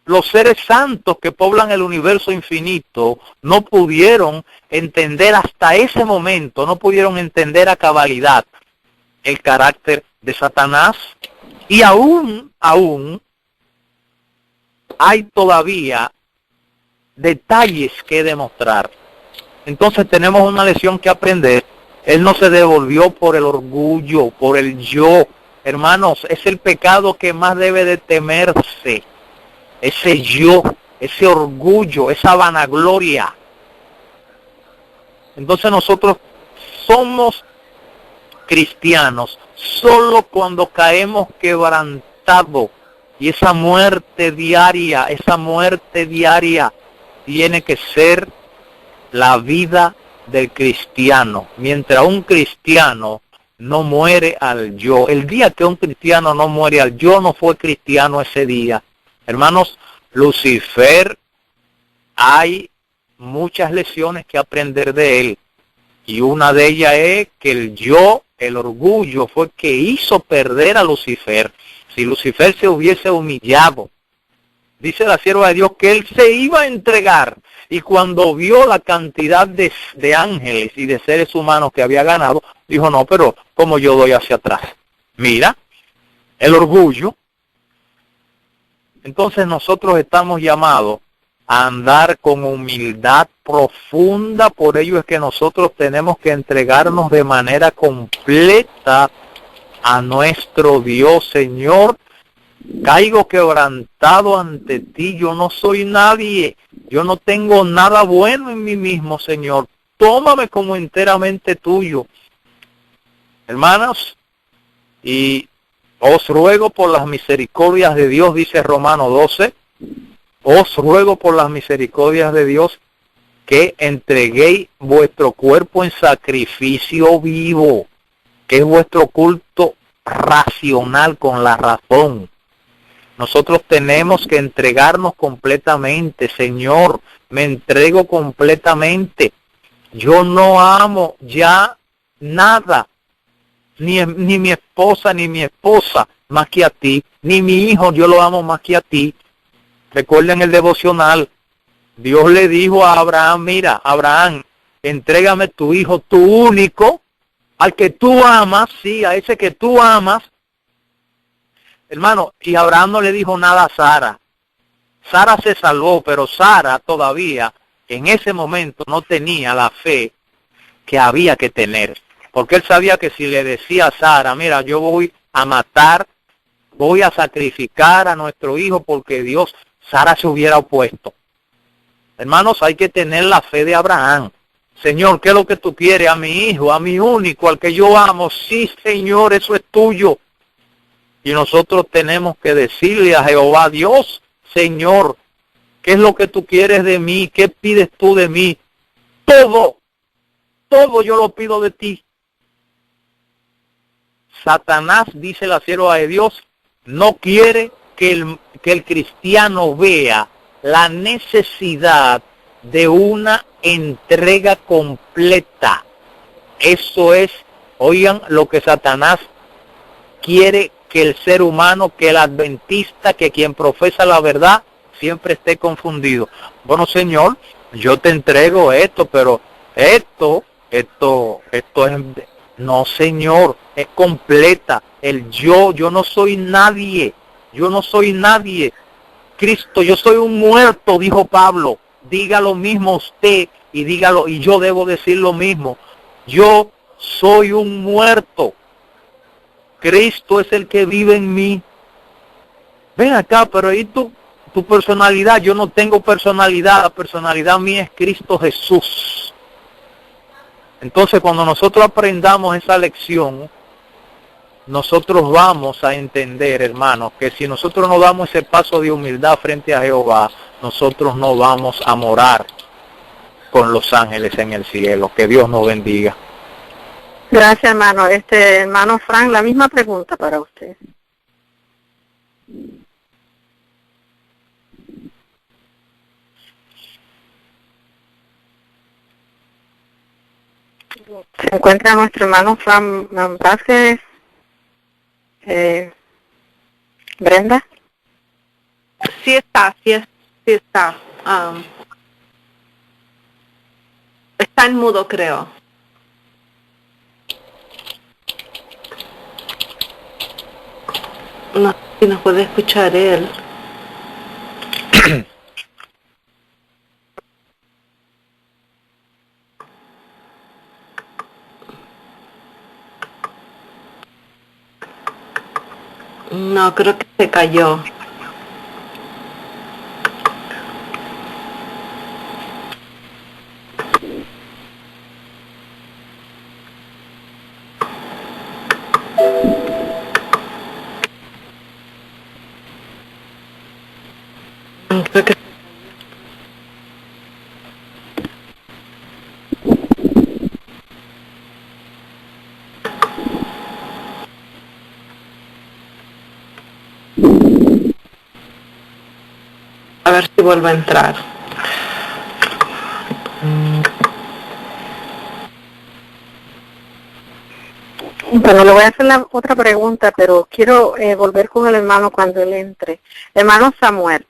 los seres santos que poblan el universo infinito no pudieron entender hasta ese momento, no pudieron entender a cabalidad el carácter de Satanás, y aún hay todavía detalles que demostrar. Entonces tenemos una lección que aprender. Él no se devolvió por el orgullo, por el yo. Hermanos, es el pecado que más debe de temerse. Ese yo, ese orgullo, esa vanagloria. Entonces nosotros somos cristianos solo cuando caemos quebrantados. Y esa muerte diaria tiene que ser la vida del cristiano. Mientras un cristiano no muere al yo, el día que un cristiano no muere al yo, no fue cristiano ese día. Hermanos, Lucifer, hay muchas lecciones que aprender de él. Y una de ellas es que el yo, el orgullo, fue que hizo perder a Lucifer. Si Lucifer se hubiese humillado, dice la sierva de Dios que él se iba a entregar. Y cuando vio la cantidad de ángeles y de seres humanos que había ganado, dijo, no, pero ¿cómo yo doy hacia atrás? Mira, el orgullo. Entonces nosotros estamos llamados a andar con humildad profunda. Por ello es que nosotros tenemos que entregarnos de manera completa a nuestro Dios. Señor, caigo quebrantado ante ti, yo no soy nadie, yo no tengo nada bueno en mí mismo, Señor, tómame como enteramente tuyo. Hermanos, y os ruego por las misericordias de Dios, dice Romanos 12, os ruego por las misericordias de Dios que entreguéis vuestro cuerpo en sacrificio vivo, que es vuestro culto racional con la razón. Nosotros tenemos que entregarnos completamente. Señor, me entrego completamente. Yo no amo ya nada, ni mi esposa, ni mi esposa, más que a ti, ni mi hijo, yo lo amo más que a ti. Recuerden el devocional. Dios le dijo a Abraham, mira, Abraham, entrégame tu hijo, tu único, al que tú amas, sí, a ese que tú amas. Hermano, y Abraham no le dijo nada a Sara. Sara se salvó, pero Sara todavía en ese momento no tenía la fe que había que tener. Porque él sabía que si le decía a Sara, mira, yo voy a matar, voy a sacrificar a nuestro hijo porque Dios, Sara se hubiera opuesto. Hermanos, hay que tener la fe de Abraham. Señor, ¿qué es lo que tú quieres? A mi hijo, a mi único, al que yo amo. Sí, Señor, eso es tuyo. Y nosotros tenemos que decirle a Jehová, Dios, Señor, ¿qué es lo que tú quieres de mí? ¿Qué pides tú de mí? Todo yo lo pido de ti. Satanás, dice la sierva de Dios, no quiere que el cristiano vea la necesidad de una entrega completa. Eso es, oigan, lo que Satanás quiere que el ser humano, que el adventista, que quien profesa la verdad, siempre esté confundido. Bueno, Señor, yo te entrego esto, pero esto es, no, Señor, es completa. El yo no soy nadie, Cristo, yo soy un muerto, dijo Pablo. Diga lo mismo usted y dígalo, y yo debo decir lo mismo. Yo soy un muerto. Cristo es el que vive en mí. Ven acá, pero ahí tu personalidad, yo no tengo personalidad, la personalidad mía es Cristo Jesús. Entonces, cuando nosotros aprendamos esa lección, nosotros vamos a entender, hermanos, que si nosotros no damos ese paso de humildad frente a Jehová, nosotros no vamos a morar con los ángeles en el cielo. Que Dios nos bendiga. Gracias, hermano. Hermano Frank, la misma pregunta para usted. Se encuentra nuestro hermano Frank Vázquez. Brenda. Sí está. Está en mudo, creo. No sé si nos puede escuchar él. No, creo que se cayó. Creo que a ver si vuelve a entrar. Bueno, le voy a hacer la otra pregunta, pero quiero volver con el hermano cuando él entre. Hermano Samuel,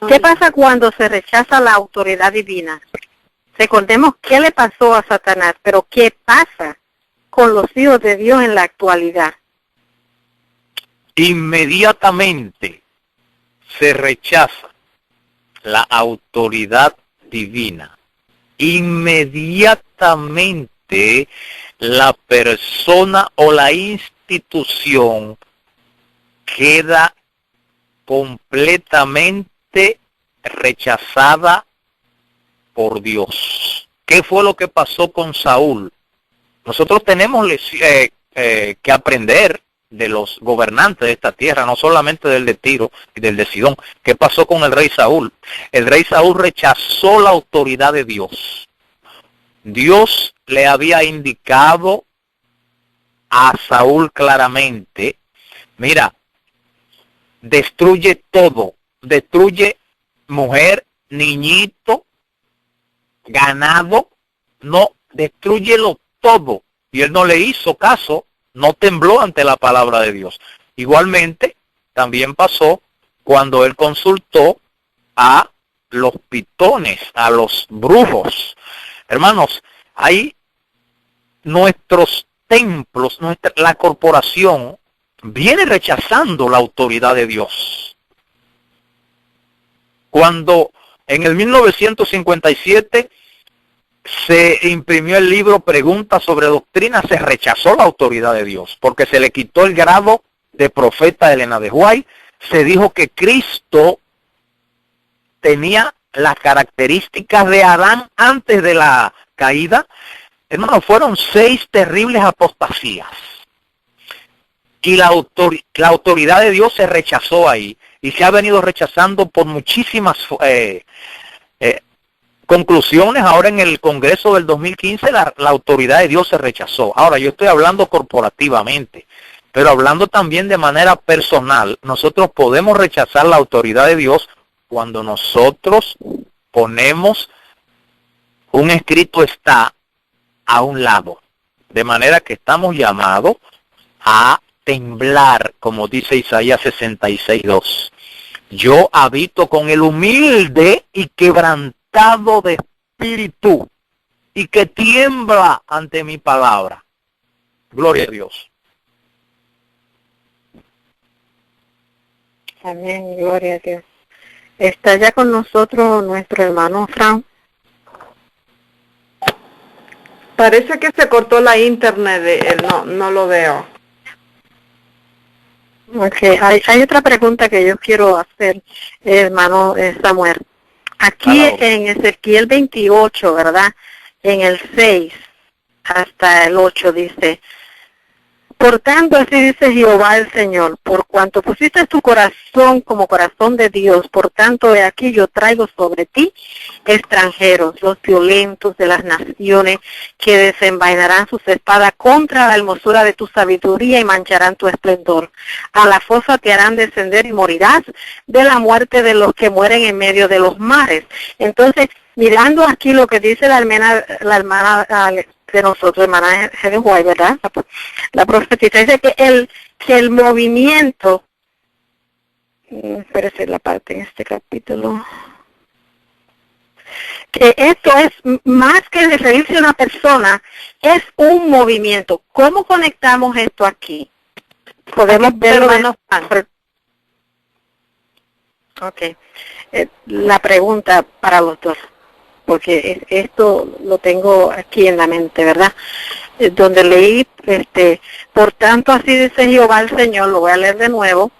¿qué pasa cuando se rechaza la autoridad divina? Recordemos qué le pasó a Satanás, pero ¿qué pasa con los hijos de Dios en la actualidad? Inmediatamente se rechaza la autoridad divina. Inmediatamente la persona o la institución queda completamente rechazada por Dios. ¿Qué fue lo que pasó con Saúl? Nosotros tenemos que aprender de los gobernantes de esta tierra, no solamente del de Tiro y del de Sidón. ¿Qué pasó con el rey Saúl? El rey Saúl rechazó la autoridad de Dios. Dios le había indicado a Saúl claramente, mira, destruye todo, destruye mujer, niñito, ganado, no, destrúyelo todo. Y él no le hizo caso, no tembló ante la palabra de Dios. Igualmente, también pasó cuando él consultó a los pitones, a los brujos. Hermanos, ahí nuestros templos, la corporación, viene rechazando la autoridad de Dios. Cuando en el 1957 se imprimió el libro Preguntas sobre Doctrina, se rechazó la autoridad de Dios, porque se le quitó el grado de profeta de Elena de White. Se dijo que Cristo tenía las características de Adán antes de la caída. Hermanos, fueron 6 terribles apostasías. Y la autoridad de Dios se rechazó ahí. Y se ha venido rechazando por muchísimas conclusiones. Ahora en el Congreso del 2015 la autoridad de Dios se rechazó. Ahora yo estoy hablando corporativamente, pero hablando también de manera personal. Nosotros podemos rechazar la autoridad de Dios cuando nosotros ponemos un escrito está a un lado. De manera que estamos llamados a temblar, como dice Isaías 66:2. Yo habito con el humilde y quebrantado de espíritu, y que tiembla ante mi palabra. Gloria a Dios. Amén, gloria a Dios. Está ya con nosotros nuestro hermano Fran. Parece que se cortó la internet de él, no lo veo. Okay. Hay otra pregunta que yo quiero hacer, hermano Samuel. Aquí en Ezequiel 28, ¿verdad? En el 6 hasta el 8 dice: por tanto, así dice Jehová el Señor, por cuanto pusiste tu corazón como corazón de Dios, por tanto, he aquí yo traigo sobre ti extranjeros, los violentos de las naciones, que desenvainarán sus espadas contra la hermosura de tu sabiduría y mancharán tu esplendor. A la fosa te harán descender y morirás de la muerte de los que mueren en medio de los mares. Entonces, mirando aquí lo que dice la hermana de nosotros, hermana Helen White, ¿verdad? La profetisa dice que el movimiento Espérese la parte en este capítulo. Que esto es más que referirse a una persona, es un movimiento. ¿Cómo conectamos esto aquí? Podemos verlo, hermano Juan. Ok. La pregunta para los dos, porque esto lo tengo aquí en la mente, ¿verdad? Donde leí, por tanto así dice Jehová el Señor, lo voy a leer de nuevo.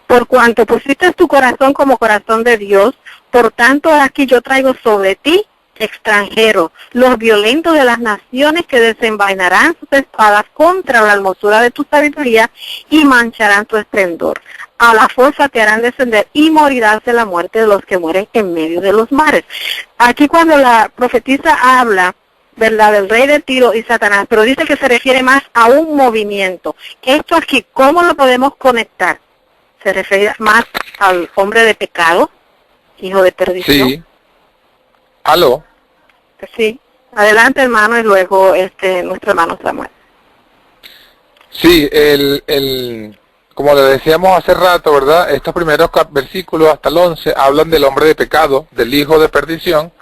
Por cuanto pusiste tu corazón como corazón de Dios, por tanto aquí yo traigo sobre ti extranjero, los violentos de las naciones que desenvainarán sus espadas contra la hermosura de tu sabiduría y mancharán tu esplendor. A la fuerza te harán descender y morirás de la muerte de los que mueren en medio de los mares. Aquí cuando la profetisa habla, ¿verdad?, del rey de Tiro y Satanás, pero dice que se refiere más a un movimiento. Esto aquí, ¿cómo lo podemos conectar? ¿Se refiere más al hombre de pecado, hijo de perdición? Sí. ¿Aló? Sí. Adelante, hermano, y luego nuestro hermano Samuel. Sí, como le decíamos hace rato, ¿verdad? Estos primeros versículos hasta el 11 hablan del hombre de pecado, del hijo de perdición.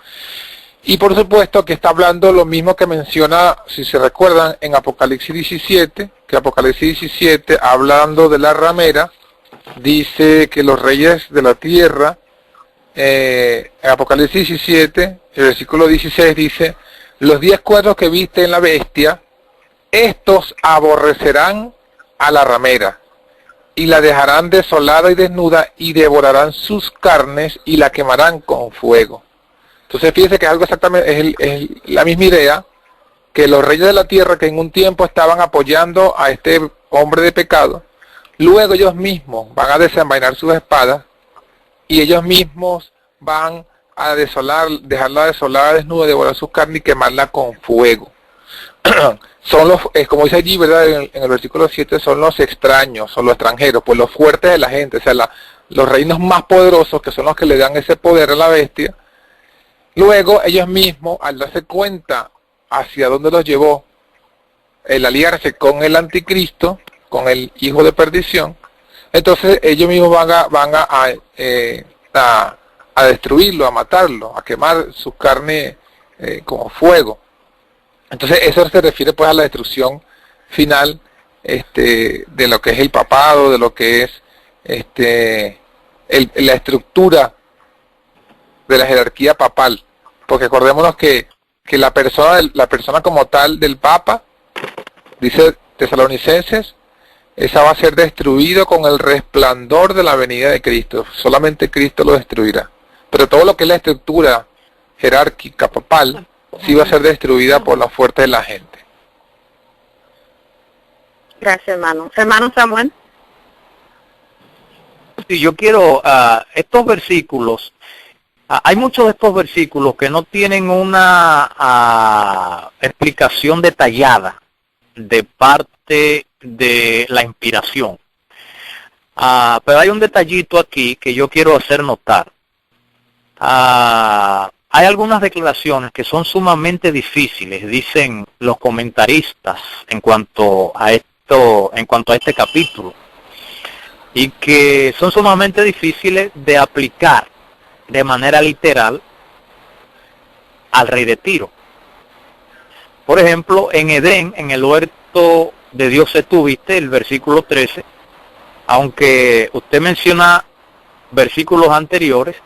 Y por supuesto que está hablando lo mismo que menciona, si se recuerdan, en Apocalipsis 17, que Apocalipsis 17, hablando de la ramera, dice que los reyes de la tierra, en Apocalipsis 17, el versículo 16 dice, los 10 cuernos que viste en la bestia, estos aborrecerán a la ramera, y la dejarán desolada y desnuda, y devorarán sus carnes, y la quemarán con fuego. Entonces fíjense que es algo exactamente, es la misma idea, que los reyes de la tierra que en un tiempo estaban apoyando a este hombre de pecado, luego ellos mismos van a desenvainar sus espadas, y ellos mismos van a dejarla desolada, desnuda, devorar sus carnes y quemarla con fuego. Son los, como dice allí, ¿verdad? En el versículo 7, son los extraños, son los extranjeros, pues los fuertes de la gente, o sea, los reinos más poderosos, que son los que le dan ese poder a la bestia. Luego ellos mismos, al darse cuenta hacia dónde los llevó el aliarse con el anticristo, con el hijo de perdición, entonces ellos mismos van a destruirlo, a matarlo, a quemar su carne como fuego. Entonces eso se refiere pues a la destrucción final de lo que es el papado, de lo que es la estructura de la jerarquía papal, porque acordémonos que la persona como tal del Papa, dice Tesalonicenses, esa va a ser destruido con el resplandor de la venida de Cristo. Solamente Cristo lo destruirá. Pero todo lo que es la estructura jerárquica papal, sí va a ser destruida por la fuerza de la gente. Gracias, hermano. Hermano Samuel. Sí, yo quiero estos versículos. Hay muchos de estos versículos que no tienen una explicación detallada de parte de la inspiración. Pero hay un detallito aquí que yo quiero hacer notar. Hay algunas declaraciones que son sumamente difíciles, dicen los comentaristas en cuanto a este capítulo, y que son sumamente difíciles de aplicar de manera literal al rey de Tiro. Por ejemplo, en Edén, en el huerto de Dios estuviste, el versículo 13, aunque usted menciona versículos anteriores,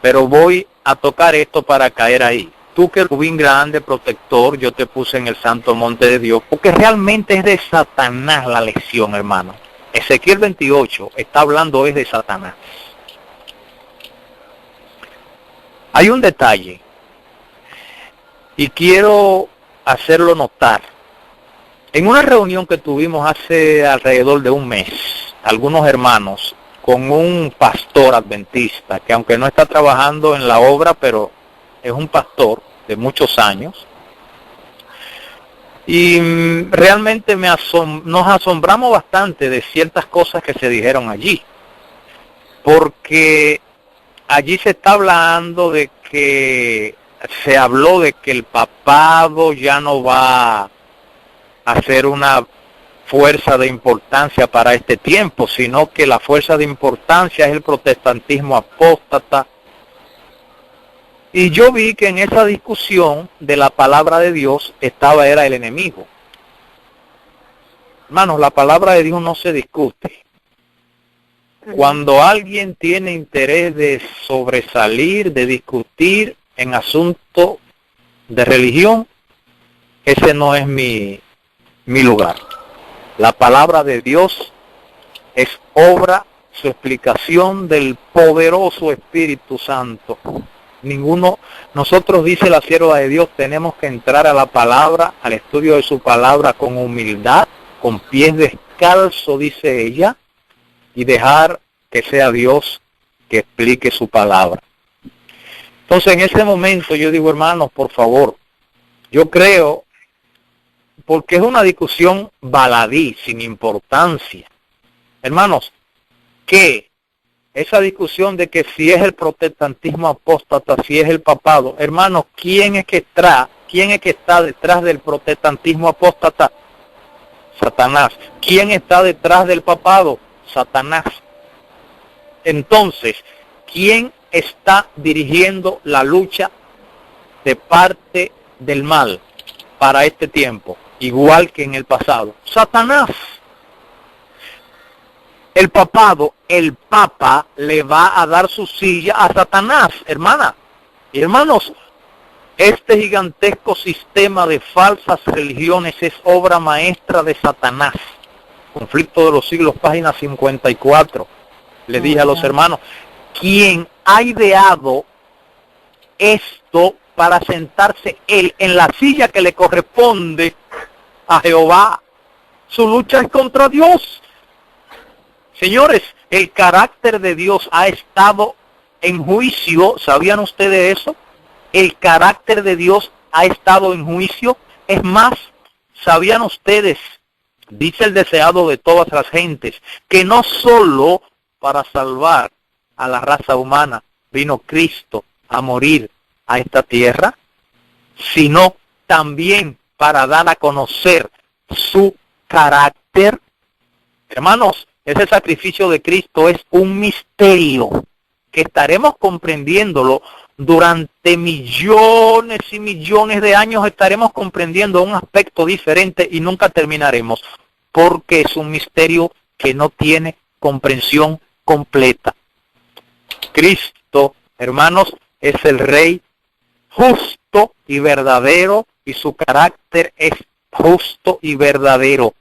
pero voy a tocar esto para caer ahí. Tú, querubín grande, protector, yo te puse en el santo monte de Dios, porque realmente es de Satanás la lección, hermano. Ezequiel 28 está hablando es de Satanás. Hay un detalle, y quiero hacerlo notar. En una reunión que tuvimos hace alrededor de un mes, algunos hermanos, con un pastor adventista, que aunque no está trabajando en la obra, pero es un pastor de muchos años, y realmente nos asombramos bastante de ciertas cosas que se dijeron allí, porque allí se está hablando de que se habló de que el papado ya no va a ser una fuerza de importancia para este tiempo, sino que la fuerza de importancia es el protestantismo apóstata. Y yo vi que en esa discusión de la palabra de Dios era el enemigo. Hermanos, la palabra de Dios no se discute. Cuando alguien tiene interés de sobresalir, de discutir en asuntos de religión, ese no es mi lugar. La palabra de Dios es obra, su explicación del poderoso Espíritu Santo. Nosotros, dice la sierva de Dios, tenemos que entrar a la palabra, al estudio de su palabra con humildad, con pies descalzos, dice ella, y dejar que sea Dios que explique su palabra. Entonces, en ese momento yo digo, hermanos, por favor, yo creo, porque es una discusión baladí, sin importancia. Hermanos, que esa discusión de que si es el protestantismo apóstata, si es el papado, hermanos, ¿quién es que está detrás del protestantismo apóstata? Satanás. ¿Quién está detrás del papado? Satanás. Entonces, ¿quién está dirigiendo la lucha de parte del mal para este tiempo? Igual que en el pasado. Satanás. El papado, el papa le va a dar su silla a Satanás, hermana. Y hermanos, este gigantesco sistema de falsas religiones es obra maestra de Satanás. Conflicto de los siglos, página 54. Le dije a los hermanos, ¿quién ha ideado esto para sentarse él en la silla que le corresponde a Jehová? Su lucha es contra Dios. Señores, el carácter de Dios ha estado en juicio. ¿Sabían ustedes eso? El carácter de Dios ha estado en juicio. Es más, ¿sabían ustedes? Dice el deseado de todas las gentes, que no solo para salvar a la raza humana vino Cristo a morir a esta tierra, sino también para dar a conocer su carácter. Hermanos, ese sacrificio de Cristo es un misterio que estaremos comprendiéndolo durante millones y millones de años. Estaremos comprendiendo un aspecto diferente y nunca terminaremos, porque es un misterio que no tiene comprensión completa. Cristo, hermanos, es el Rey justo y verdadero, y su carácter es justo y verdadero.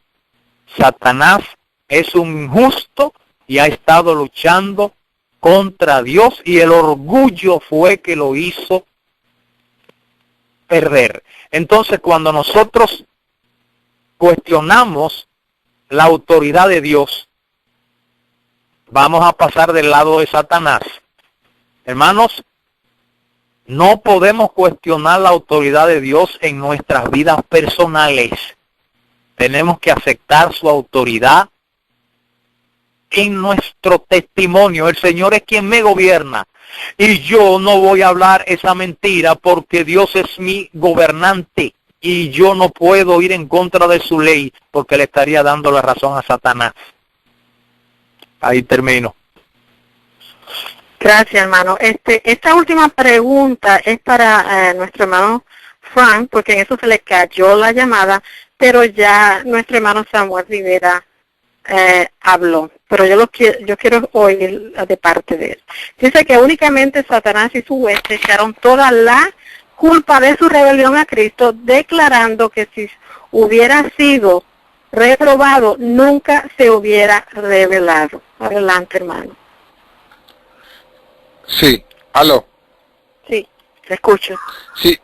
Satanás es un injusto y ha estado luchando contra Dios, y el orgullo fue que lo hizo perder. Entonces, cuando nosotros cuestionamos la autoridad de Dios, vamos a pasar del lado de Satanás. Hermanos, no podemos cuestionar la autoridad de Dios en nuestras vidas personales. Tenemos que aceptar su autoridad en nuestro testimonio. El Señor es quien me gobierna, y yo no voy a hablar esa mentira, porque Dios es mi gobernante y yo no puedo ir en contra de su ley, porque le estaría dando la razón a Satanás. Ahí termino. Gracias, hermano. Esta última pregunta es para nuestro hermano Frank, porque en eso se le cayó la llamada, pero ya nuestro hermano Samuel Rivera habló, pero yo quiero oír de parte de él. Dice que únicamente Satanás y su hueste echaron toda la culpa de su rebelión a Cristo, declarando que si hubiera sido reprobado, nunca se hubiera revelado. Adelante, hermano. Sí, aló. Sí, te escucho. Sí,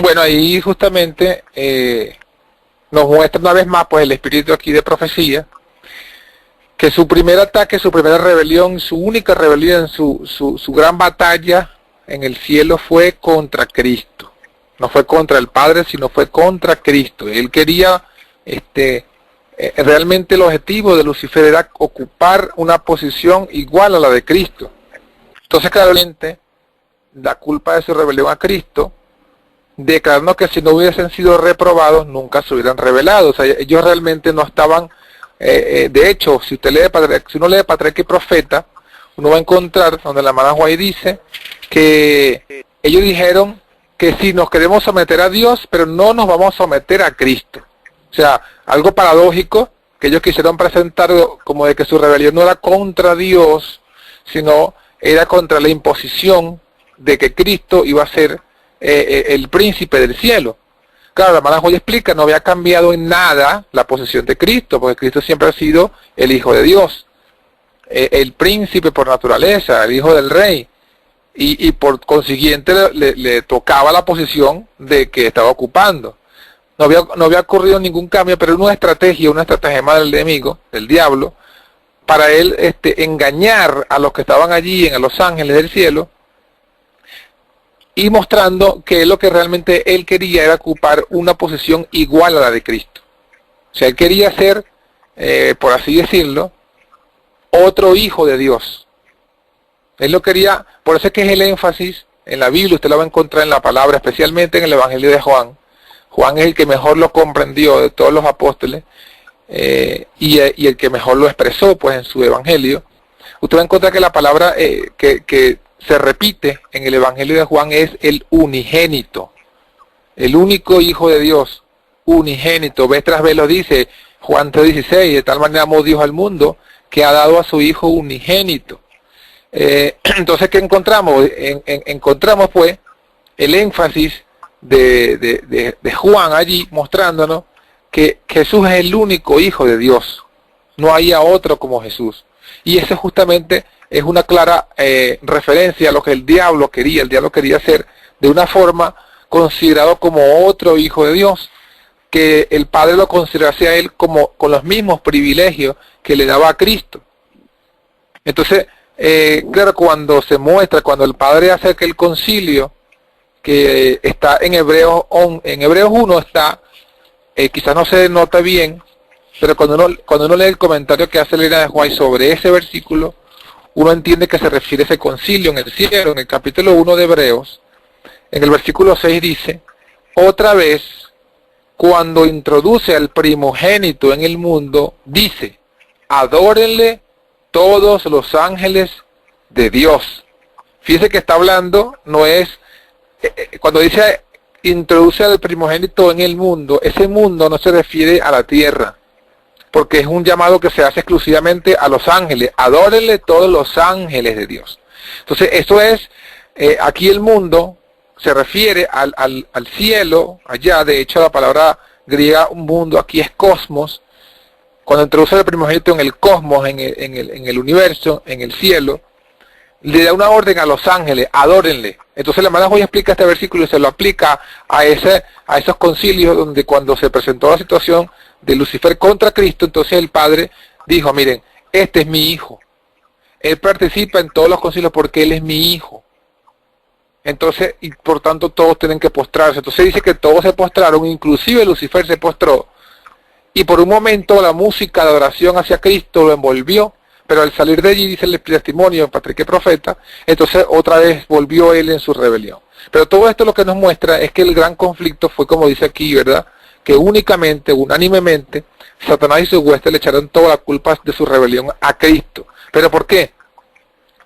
bueno, ahí justamente nos muestra una vez más pues el espíritu aquí de profecía, que su primer ataque, su primera rebelión, su única rebelión, su gran batalla en el cielo fue contra Cristo. No fue contra el Padre, sino fue contra Cristo. Él quería, realmente el objetivo de Lucifer era ocupar una posición igual a la de Cristo. Entonces claramente la culpa de su rebelión a Cristo declarando que si no hubiesen sido reprobados, nunca se hubieran revelado. O sea, ellos realmente no estaban, de hecho, si uno lee Patriarca y Profeta, uno va a encontrar donde la hermana White dice que ellos dijeron que si nos queremos someter a Dios, pero no nos vamos a someter a Cristo. O sea, algo paradójico que ellos quisieron presentar como de que su rebelión no era contra Dios, sino era contra la imposición de que Cristo iba a ser el príncipe del cielo. Claro, la hermana Joya explica, no había cambiado en nada la posición de Cristo, porque Cristo siempre ha sido el Hijo de Dios, el príncipe por naturaleza, el Hijo del Rey, y por consiguiente le tocaba la posición de que estaba ocupando. No había ocurrido ningún cambio, pero una estratagema del enemigo, del diablo, para él engañar a los que estaban allí, en los ángeles del cielo, y mostrando que lo que realmente él quería era ocupar una posición igual a la de Cristo. O sea, él quería ser, por así decirlo, otro hijo de Dios. Él lo quería, por eso es que es el énfasis en la Biblia, usted lo va a encontrar en la palabra, especialmente en el Evangelio de Juan. Juan es el que mejor lo comprendió de todos los apóstoles, y el que mejor lo expresó pues en su Evangelio. Usted va a encontrar que la palabra que se repite en el Evangelio de Juan es el unigénito, el único Hijo de Dios, unigénito. Vez tras vez lo dice Juan 3:16, de tal manera amó Dios al mundo que ha dado a su Hijo unigénito. Entonces, ¿qué encontramos? Encontramos pues el énfasis de Juan allí, mostrándonos que Jesús es el único Hijo de Dios, no hay otro como Jesús. Y eso justamente es una clara referencia a lo que el diablo quería. El diablo quería ser de una forma considerado como otro Hijo de Dios, que el Padre lo considerase a él como con los mismos privilegios que le daba a Cristo. Entonces, claro, cuando el Padre hace aquel concilio, que está en Hebreos 1 está, quizás no se nota bien, pero cuando uno lee el comentario que hace Elena de White sobre ese versículo, uno entiende que se refiere a ese concilio en el cielo. En el capítulo 1 de Hebreos, en el versículo 6 dice, otra vez, cuando introduce al primogénito en el mundo, dice, adórenle todos los ángeles de Dios. Fíjese que está hablando, no es, cuando dice introduce al primogénito en el mundo, ese mundo no se refiere a la tierra, porque es un llamado que se hace exclusivamente a los ángeles. Adórenle todos los ángeles de Dios. Entonces, eso es, aquí el mundo se refiere al cielo, allá. De hecho, la palabra griega mundo aquí es cosmos. Cuando introduce el primogénito en el cosmos, en el universo, en el cielo, le da una orden a los ángeles, adórenle. Entonces la hermana Joya explica este versículo y se lo aplica a esos concilios donde cuando se presentó la situación de Lucifer contra Cristo, entonces el Padre dijo, miren, este es mi hijo. Él participa en todos los concilios porque él es mi hijo. Entonces, y por tanto todos tienen que postrarse. Entonces dice que todos se postraron, inclusive Lucifer se postró. Y por un momento la música de adoración hacia Cristo lo envolvió, pero al salir de allí, dice el testimonio de Patriarca y Profeta, entonces otra vez volvió él en su rebelión. Pero todo esto lo que nos muestra es que el gran conflicto fue, como dice aquí, ¿verdad?, que únicamente, unánimemente, Satanás y sus huestes le echaron toda la culpa de su rebelión a Cristo. ¿Pero por qué?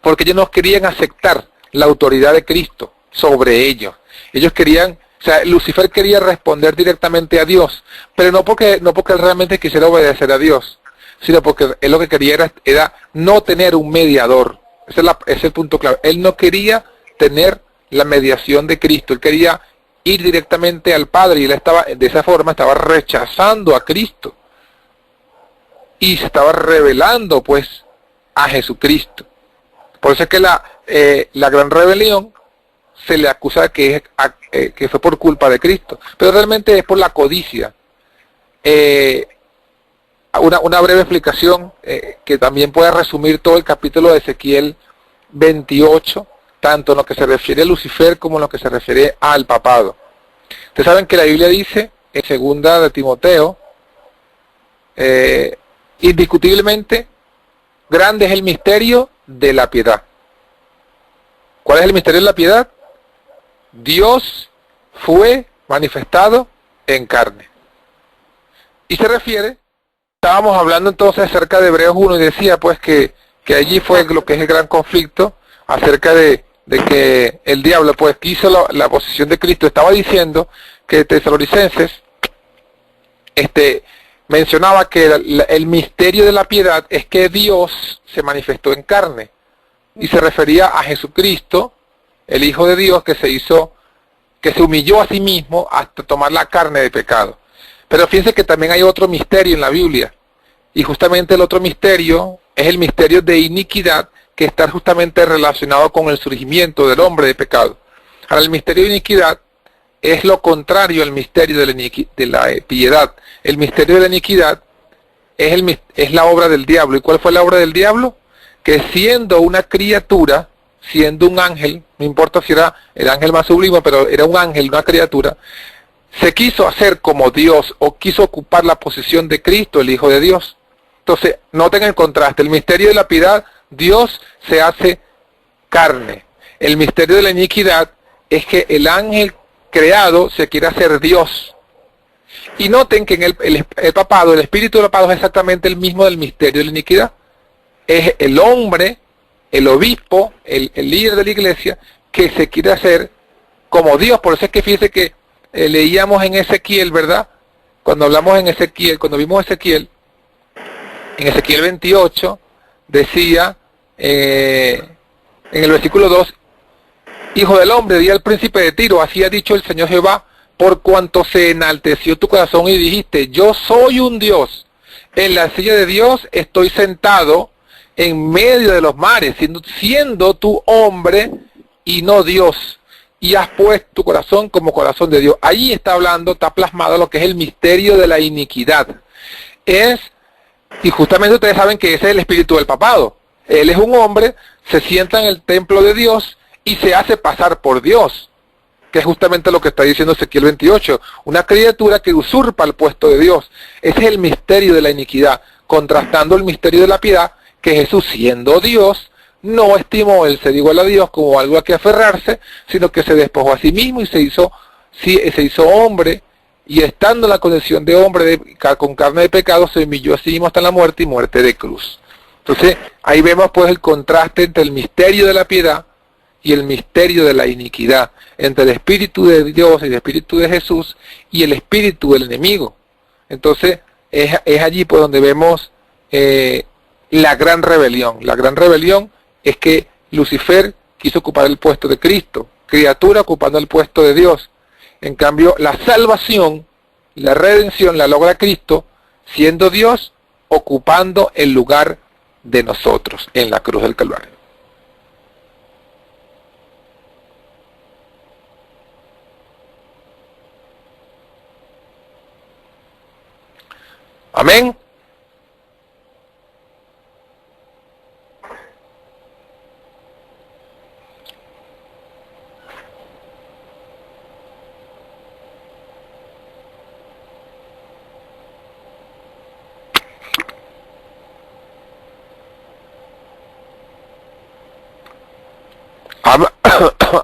Porque ellos no querían aceptar la autoridad de Cristo sobre ellos. Ellos querían, o sea, Lucifer quería responder directamente a Dios, pero no porque él realmente quisiera obedecer a Dios, sino porque él lo que quería era no tener un mediador. Ese es el punto clave. Él no quería tener la mediación de Cristo, él quería ir directamente al Padre, y él de esa forma estaba rechazando a Cristo y se estaba revelando pues a Jesucristo. Por eso es que la gran rebelión se le acusa que fue por culpa de Cristo, pero realmente es por la codicia. Una breve explicación que también puede resumir todo el capítulo de Ezequiel 28, tanto en lo que se refiere a Lucifer como en lo que se refiere al papado. Ustedes saben que la Biblia dice en 2 de Timoteo, indiscutiblemente, grande es el misterio de la piedad. ¿Cuál es el misterio de la piedad? Dios fue manifestado en carne. Y se refiere, estábamos hablando entonces acerca de Hebreos 1 y decía pues que allí fue lo que es el gran conflicto acerca de que el diablo pues quiso la posición de Cristo. Estaba diciendo que Tesalonicenses mencionaba que el misterio de la piedad es que Dios se manifestó en carne y se refería a Jesucristo, el Hijo de Dios, que se humilló a sí mismo hasta tomar la carne de pecado. Pero fíjense que también hay otro misterio en la Biblia, y justamente el otro misterio es el misterio de iniquidad, que está justamente relacionado con el surgimiento del hombre de pecado. Ahora, el misterio de iniquidad es lo contrario al misterio de la piedad. El misterio de la iniquidad es la obra del diablo. ¿Y cuál fue la obra del diablo? Que siendo una criatura, siendo un ángel, no importa si era el ángel más sublime, pero era un ángel, una criatura, se quiso hacer como Dios, o quiso ocupar la posición de Cristo, el Hijo de Dios. Entonces, noten el contraste. El misterio de la piedad, Dios se hace carne. El misterio de la iniquidad es que el ángel creado se quiere hacer Dios. Y noten que en el papado, el espíritu del papado es exactamente el mismo del misterio de la iniquidad. Es el hombre, el obispo, el líder de la iglesia, que se quiere hacer como Dios. Por eso es que fíjense que leíamos en Ezequiel, ¿verdad? Cuando hablamos en Ezequiel, cuando vimos Ezequiel, en Ezequiel 28, decía en el versículo 2, Hijo del hombre, di al príncipe de Tiro, así ha dicho el Señor Jehová, por cuanto se enalteció tu corazón y dijiste, yo soy un Dios, en la silla de Dios estoy sentado en medio de los mares, siendo tú hombre y no Dios, y has puesto tu corazón como corazón de Dios. Allí está hablando, está plasmado lo que es el misterio de la iniquidad. Y justamente ustedes saben que ese es el espíritu del papado. Él es un hombre, se sienta en el templo de Dios y se hace pasar por Dios, que es justamente lo que está diciendo Ezequiel 28, una criatura que usurpa el puesto de Dios. Ese es el misterio de la iniquidad, contrastando el misterio de la piedad, que Jesús, siendo Dios, no estimó el ser igual a Dios como algo a que aferrarse, sino que se despojó a sí mismo y se hizo hombre, y estando en la condición de hombre con carne de pecado, se humilló a sí mismo hasta la muerte y muerte de cruz. Entonces, ahí vemos pues el contraste entre el misterio de la piedad y el misterio de la iniquidad, entre el espíritu de Dios y el espíritu de Jesús y el espíritu del enemigo. Entonces, es allí pues donde vemos la gran rebelión. La gran rebelión es que Lucifer quiso ocupar el puesto de Cristo, criatura ocupando el puesto de Dios. En cambio, la salvación, la redención la logra Cristo, siendo Dios, ocupando el lugar de nosotros en la cruz del Calvario. Amén.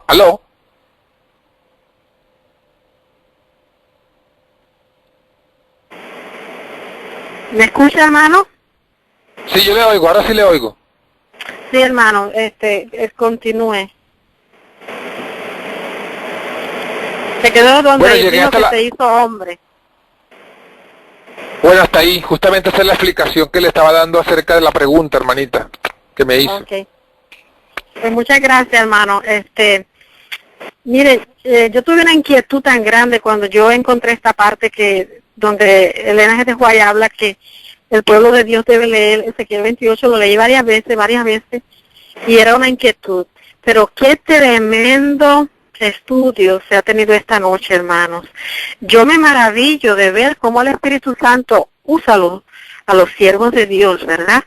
¿Aló? ¿Me escucha, hermano? Sí, yo le oigo, ahora sí le oigo. Sí, hermano, continúe. Se quedó donde dijo que se hizo hombre. Bueno, hasta ahí, justamente esa es la explicación que le estaba dando acerca de la pregunta, hermanita, que me hizo. Okay. Pues muchas gracias, hermano. Mire, yo tuve una inquietud tan grande cuando yo encontré esta parte donde Elena G. de White habla que el pueblo de Dios debe leer Ezequiel 28, lo leí varias veces, y era una inquietud. Pero qué tremendo estudio se ha tenido esta noche, hermanos. Yo me maravillo de ver cómo el Espíritu Santo usa a los siervos de Dios, ¿verdad?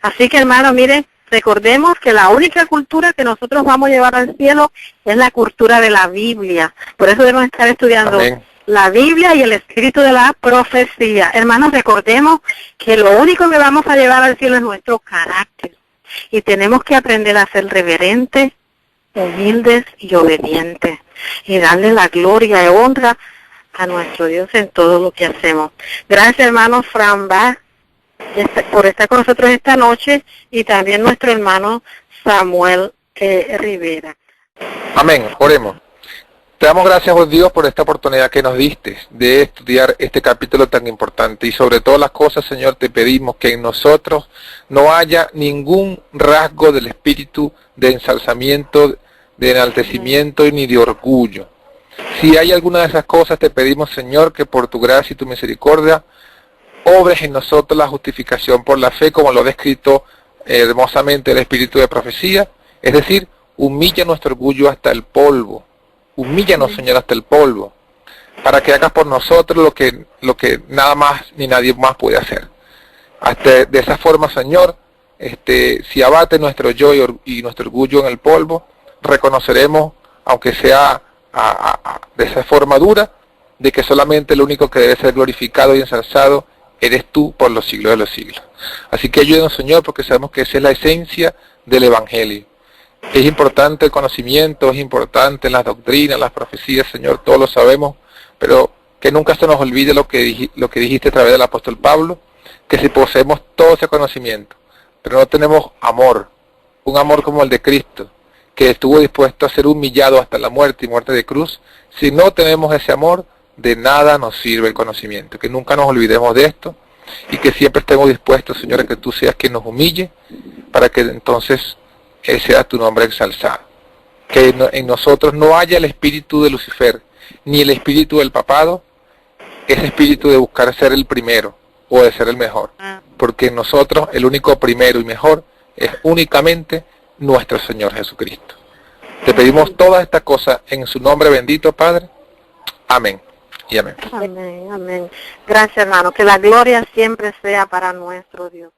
Así que, hermano, mire, recordemos que la única cultura que nosotros vamos a llevar al cielo es la cultura de la Biblia. Por eso debemos estar estudiando Amén. La Biblia y el espíritu de la profecía. Hermanos, recordemos que lo único que vamos a llevar al cielo es nuestro carácter. Y tenemos que aprender a ser reverentes, humildes y obedientes. y darle la gloria y honra a nuestro Dios en todo lo que hacemos. Gracias, hermano Fran Bach, por estar con nosotros esta noche, y también nuestro hermano Samuel Rivera. Amén. Oremos. Te damos gracias, oh Dios, por esta oportunidad que nos diste de estudiar este capítulo tan importante, y sobre todas las cosas, Señor, te pedimos que en nosotros no haya ningún rasgo del espíritu de ensalzamiento, de enaltecimiento ni de orgullo. Si hay alguna de esas cosas, te pedimos, Señor, que por tu gracia y tu misericordia obres en nosotros la justificación por la fe, como lo ha descrito hermosamente el espíritu de profecía, es decir, humilla nuestro orgullo hasta el polvo. Humíllanos, Señor, hasta el polvo, para que hagas por nosotros lo que nada más ni nadie más puede hacer. Hasta de esa forma, Señor, si abate nuestro yo y nuestro orgullo en el polvo, reconoceremos, aunque sea de esa forma dura, de que solamente el único que debe ser glorificado y ensalzado eres tú por los siglos de los siglos. Así que ayúdenos, Señor, porque sabemos que esa es la esencia del Evangelio. Es importante el conocimiento, es importante las doctrinas, las profecías, Señor, todos lo sabemos, pero que nunca se nos olvide lo que dijiste a través del apóstol Pablo, que si poseemos todo ese conocimiento, pero no tenemos amor, un amor como el de Cristo, que estuvo dispuesto a ser humillado hasta la muerte y muerte de cruz, si no tenemos ese amor, de nada nos sirve el conocimiento. Que nunca nos olvidemos de esto, y que siempre estemos dispuestos, Señor, a que tú seas quien nos humille, para que entonces sea tu nombre exalzado. Que en nosotros no haya el espíritu de Lucifer, ni el espíritu del papado, ese espíritu de buscar ser el primero o de ser el mejor. Porque en nosotros el único primero y mejor es únicamente nuestro Señor Jesucristo. Te pedimos todas estas cosas en su nombre bendito, Padre. Amén y amén. Amén, amén. Gracias, hermano. Que la gloria siempre sea para nuestro Dios.